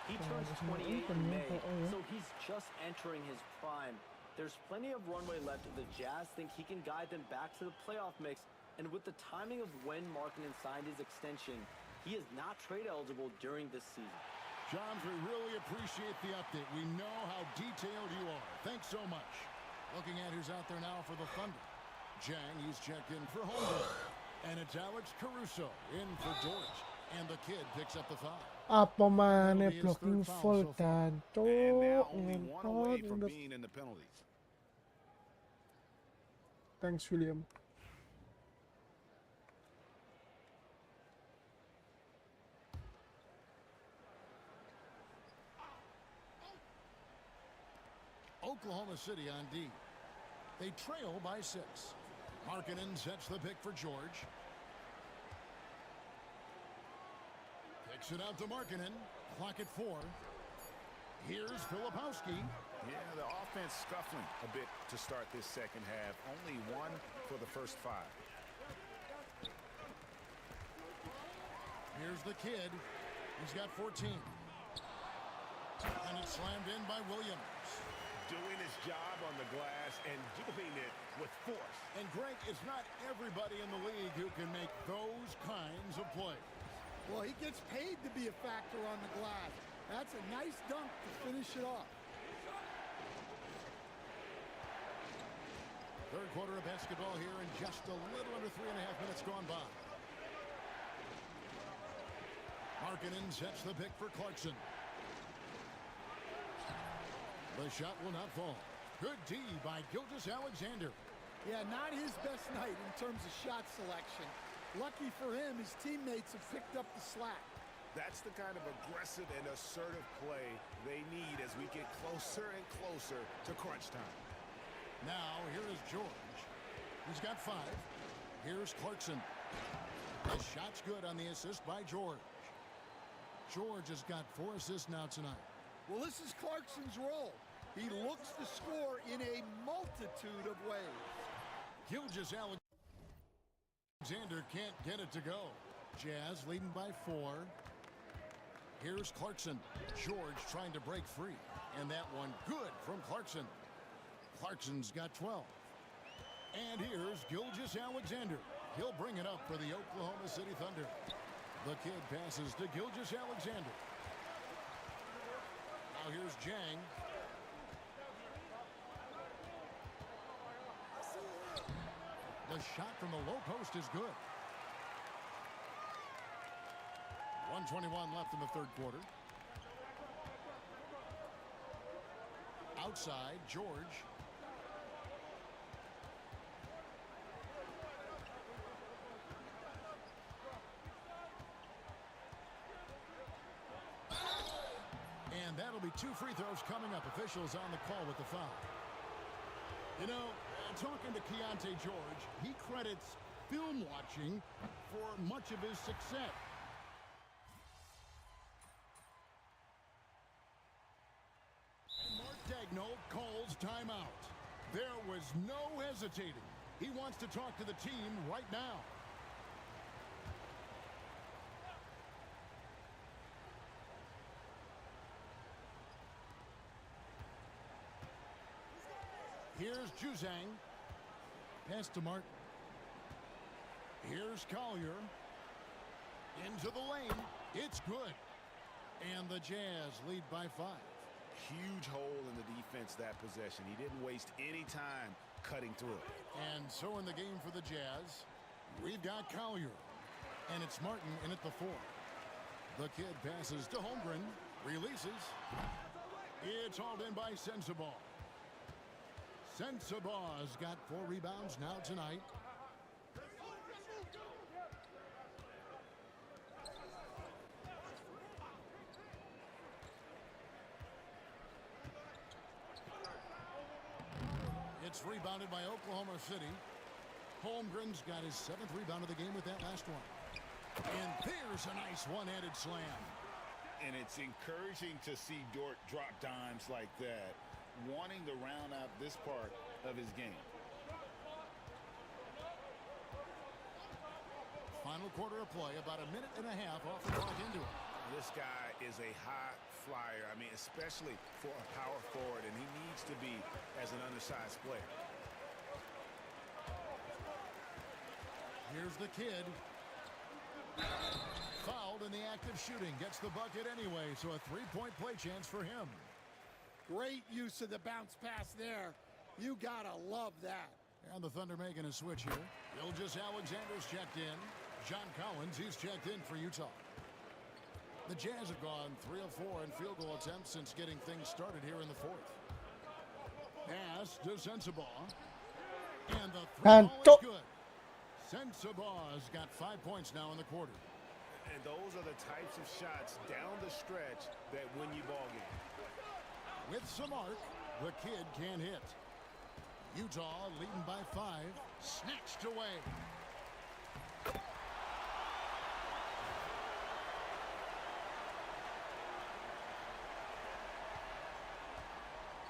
He turns 28 in May, so he's just entering his prime. There's plenty of runway left if the Jazz think he can guide them back to the playoff mix, and with the timing of when Markkanen signed his extension, he is not trade eligible during this season. Shams, we really appreciate the update. We know how detailed you are. Thanks so much. Looking at who's out there now for the Thunder. Jang, he's checked in for Holmgren. And it's Alex Caruso in for Dort. And the kid picks up the foul. Apa mana blocking full dan And now only 1 away from being in the penalties. Thanks, William. Oklahoma City on D. They trail by 6. Markkanen sets the pick for George. Kicks it out to Markkanen. Clock at 4. Here's Filipowski. Yeah, the offense scuffling a bit to start this second half. Only 1 for the first 5. Here's the kid. He's got 14. And it's slammed in by Williams. Doing his job on the glass and doing it with force. And Greg, it's not everybody in the league who can make those kinds of plays. Well, he gets paid to be a factor on the glass. That's a nice dunk to finish it off. Third quarter of basketball here and just a little under 3.5 minutes gone by. Markkanen sets the pick for Clarkson. The shot will not fall. Good D by Gilgeous-Alexander. Yeah, not his best night in terms of shot selection. Lucky for him, his teammates have picked up the slack. That's the kind of aggressive and assertive play they need as we get closer and closer to crunch time. Now, here is George. He's got 5. Here's Clarkson. The shot's good on the assist by George. George has got 4 assists now tonight. Well, this is Clarkson's role. He looks to score in a multitude of ways. Gilgeous-Alexander can't get it to go. Jazz leading by 4. Here's Clarkson. George trying to break free. And that one good from Clarkson. Clarkson's got 12. And here's Gilgeous-Alexander. He'll bring it up for the Oklahoma City Thunder. The kid passes to Gilgeous-Alexander. Now here's Jang. The shot from the low post is good. 1:21 left in the third quarter. Outside, George. And that'll be 2 free throws coming up. Officials on the call with the foul. You know, talking to Keontae George, he credits film watching for much of his success. Mark Daigneault calls timeout. There was no hesitating. He wants to talk to the team right now. Here's Juzang. Pass to Martin. Here's Collier. Into the lane. It's good. And the Jazz lead by 5. Huge hole in the defense that possession. He didn't waste any time cutting through. And so in the game for the Jazz, we've got Collier. And it's Martin in at the 4. The kid passes to Holmgren. Releases. It's hauled in by Sensabaugh. Sensabaugh's got 4 rebounds now tonight. It's rebounded by Oklahoma City. Holmgren's got his 7th rebound of the game with that last one. And there's a nice one-handed slam. And it's encouraging to see Dort drop dimes like that, wanting to round out this part of his game. Final quarter of play, about a minute and a half off the clock into it. This guy is a high flyer. I mean, especially for a power forward, and he needs to be as an undersized player. Here's the kid. Fouled in the act of shooting. Gets the bucket anyway, so a 3-point play chance for him. Great use of the bounce pass there. You gotta love that. And the Thunder making a switch here. Gilgeous-Alexander's checked in. John Collins, he's checked in for Utah. The Jazz have gone 3 of 4 in field goal attempts since getting things started here in the 4th. Pass to Sensabaugh. And the three ball is Hancur. good. Sensabaugh has got 5 points now in the quarter. And those are the types of shots down the stretch that win you ball game. With some arc, the kid can't hit. Utah leading by 5. Snatched away.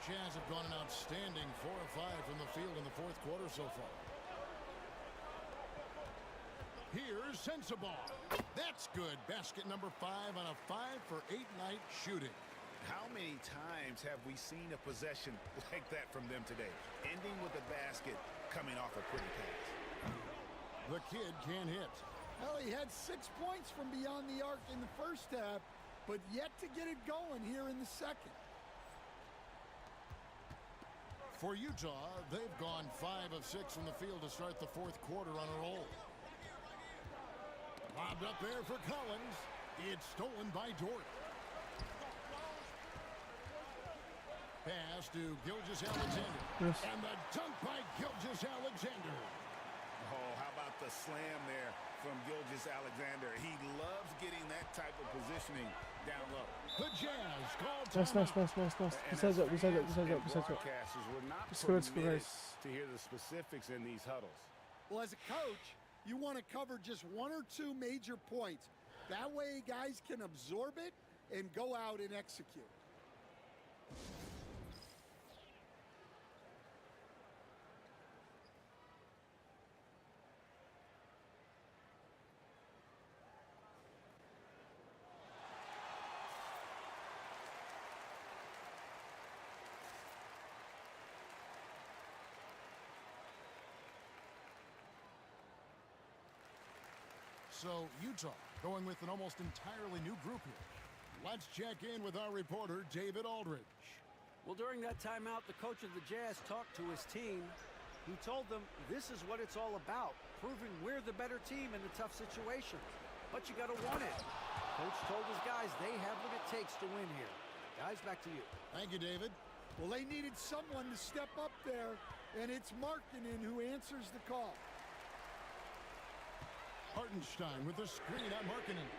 Jazz have gone an outstanding 4 of 5 from the field in the fourth quarter so far. Here's Sensabaugh. That's good. Basket number 5 on a 5 for 8 night shooting. How many times have we seen a possession like that from them today? Ending with a basket, coming off a pretty pass. The kid can't hit. Well, he had 6 points from beyond the arc in the first half, but yet to get it going here in the second. For Utah, they've gone 5 of 6 from the field to start the fourth quarter on a roll. Lobbed up there for Collins. It's stolen by Dort. Pass to Gilgeous-Alexander. Yes. And the dunk by Gilgeous-Alexander. Oh, how about the slam there from Gilgeous-Alexander? He loves getting that type of positioning down low. The Jazz called Nice. Besides that. Broadcasters were not Let's go, permitted guys. to hear the specifics in these huddles. Well, as a coach, you want to cover just 1 or 2 major points. That way guys can absorb it and go out and execute. So Utah going with an almost entirely new group here. Let's check in with our reporter, David Aldridge. Well, during that timeout, the coach of the Jazz talked to his team. He told them this is what it's all about, proving we're the better team in the tough situations. But you got to want it. Coach told his guys they have what it takes to win here. Guys, back to you. Thank you, David. Well, they needed someone to step up there, and it's Markkanen who answers the call. Hartenstein with the screen on Markkanen.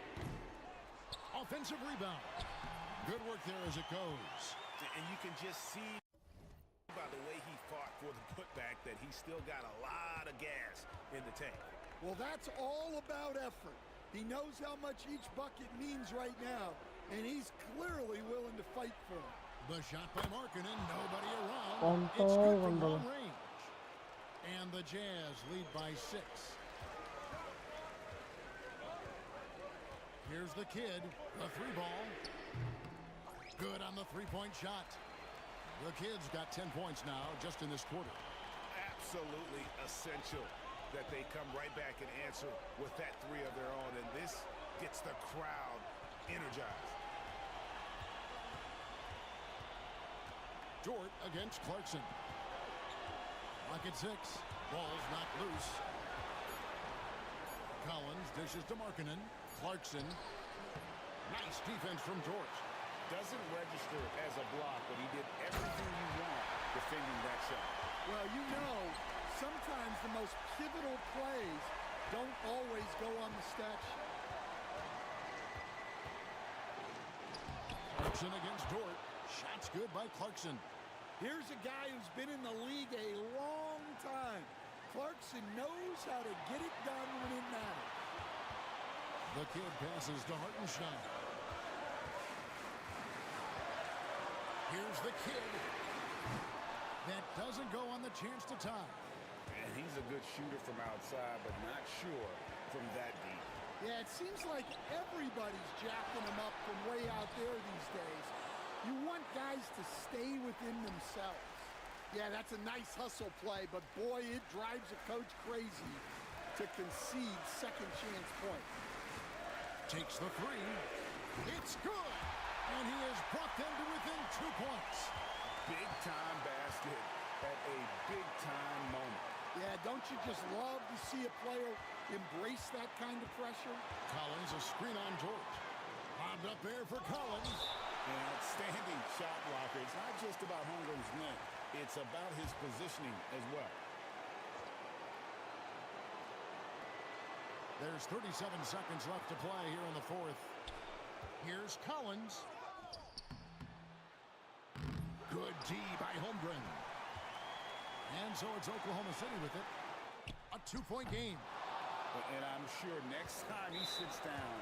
Offensive rebound. Good work there as it goes. And you can just see by the way he fought for the putback that he still got a lot of gas in the tank. Well, that's all about effort. He knows how much each bucket means right now, and he's clearly willing to fight for it. The shot by Markkanen, nobody around. Wonderful, It's good from wonderful. long range. And the Jazz lead by 6. Here's the kid, the 3 ball. Good on the 3-point shot. The kid's got 10 points now just in this quarter. Absolutely essential that they come right back and answer with that 3 of their own, and this gets the crowd energized. Dort against Clarkson. Lock at 6. Ball's not loose. Collins dishes to Markkanen. Clarkson. Nice defense from Dort. Doesn't register as a block, but he did everything you want defending that shot. Well, you know, sometimes the most pivotal plays don't always go on the stat sheet. Clarkson against Dort. Shots good by Clarkson. Here's a guy who's been in the league a long time. Clarkson knows how to get it done when it matters. The kid passes to Hartenstein. Here's the kid. That doesn't go on the chance to tie. And he's a good shooter from outside, but not sure from that deep. Yeah, it seems like everybody's jacking him up from way out there these days. You want guys to stay within themselves. Yeah, that's a nice hustle play, but boy, it drives a coach crazy to concede second chance points. Takes the 3. It's good. And he has brought them to within 2 points. Big time basket at a big time moment. Yeah, don't you just love to see a player embrace that kind of pressure? Collins, a screen on Dort. Lobbed up there for Collins. An outstanding shot blocker. It's not just about Holmgren's net. It's about his positioning as well. There's 37 seconds left to play here in the fourth. Here's Collins. Good D by Holmgren. And so it's Oklahoma City with it. A 2-point game. And I'm sure next time he sits down,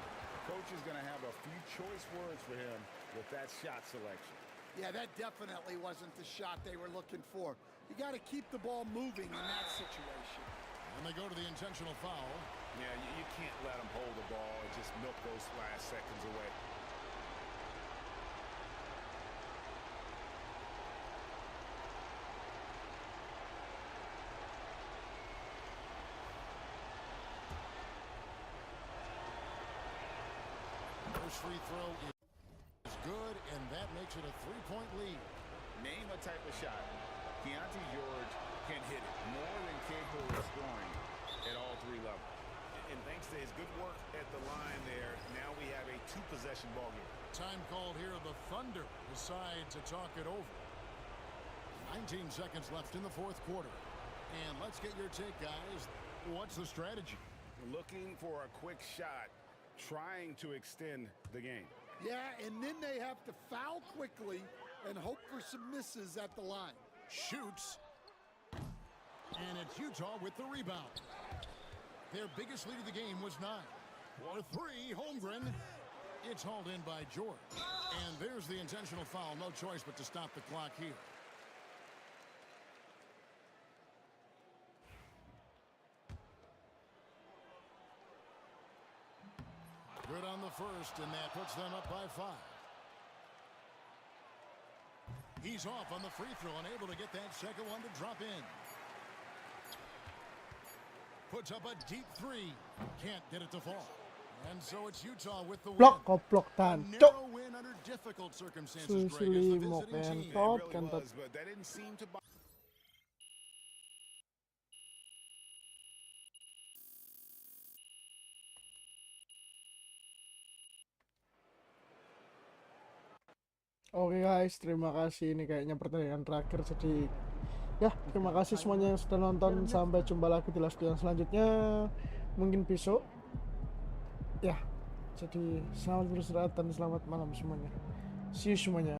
coach is going to have a few choice words for him with that shot selection. Yeah, that definitely wasn't the shot they were looking for. You got to keep the ball moving in that situation. And they go to the intentional foul. Yeah, you can't let him hold the ball and just milk those last seconds away. First free throw is good, and that makes it a 3-point lead. Name a type of shot Keontae George can hit it more than capable of scoring at all three levels. And thanks to his good work at the line there, now we have a 2-possession ball game. Time called here. The Thunder decide to talk it over. 19 seconds left in the fourth quarter. And let's get your take, guys. What's the strategy? Looking for a quick shot, trying to extend the game. Yeah, and then they have to foul quickly and hope for some misses at the line. Shoots. And it's Utah with the rebound. Their biggest lead of the game was 9. For 3, Holmgren. It's hauled in by George. And there's the intentional foul. No choice but to stop the clock here. Good on the first, and that puts them up by 5. He's off on the free throw, unable to get that second one to drop in. Puts up a deep 3. Can't get it to fall. And so it's Utah with the win. Blok goblok A tancuk. narrow win under difficult circumstances, Greg, as the Susilimo visiting team. kentot It really kentot. was, but that didn't seem to bother. Oke guys, terima kasih. Ini kayaknya pertandingan terakhir, jadi ya terima kasih semuanya yang sudah nonton. Sampai jumpa lagi di live yang selanjutnya, mungkin besok ya. Jadi selamat beristirahat dan selamat malam semuanya. See you semuanya.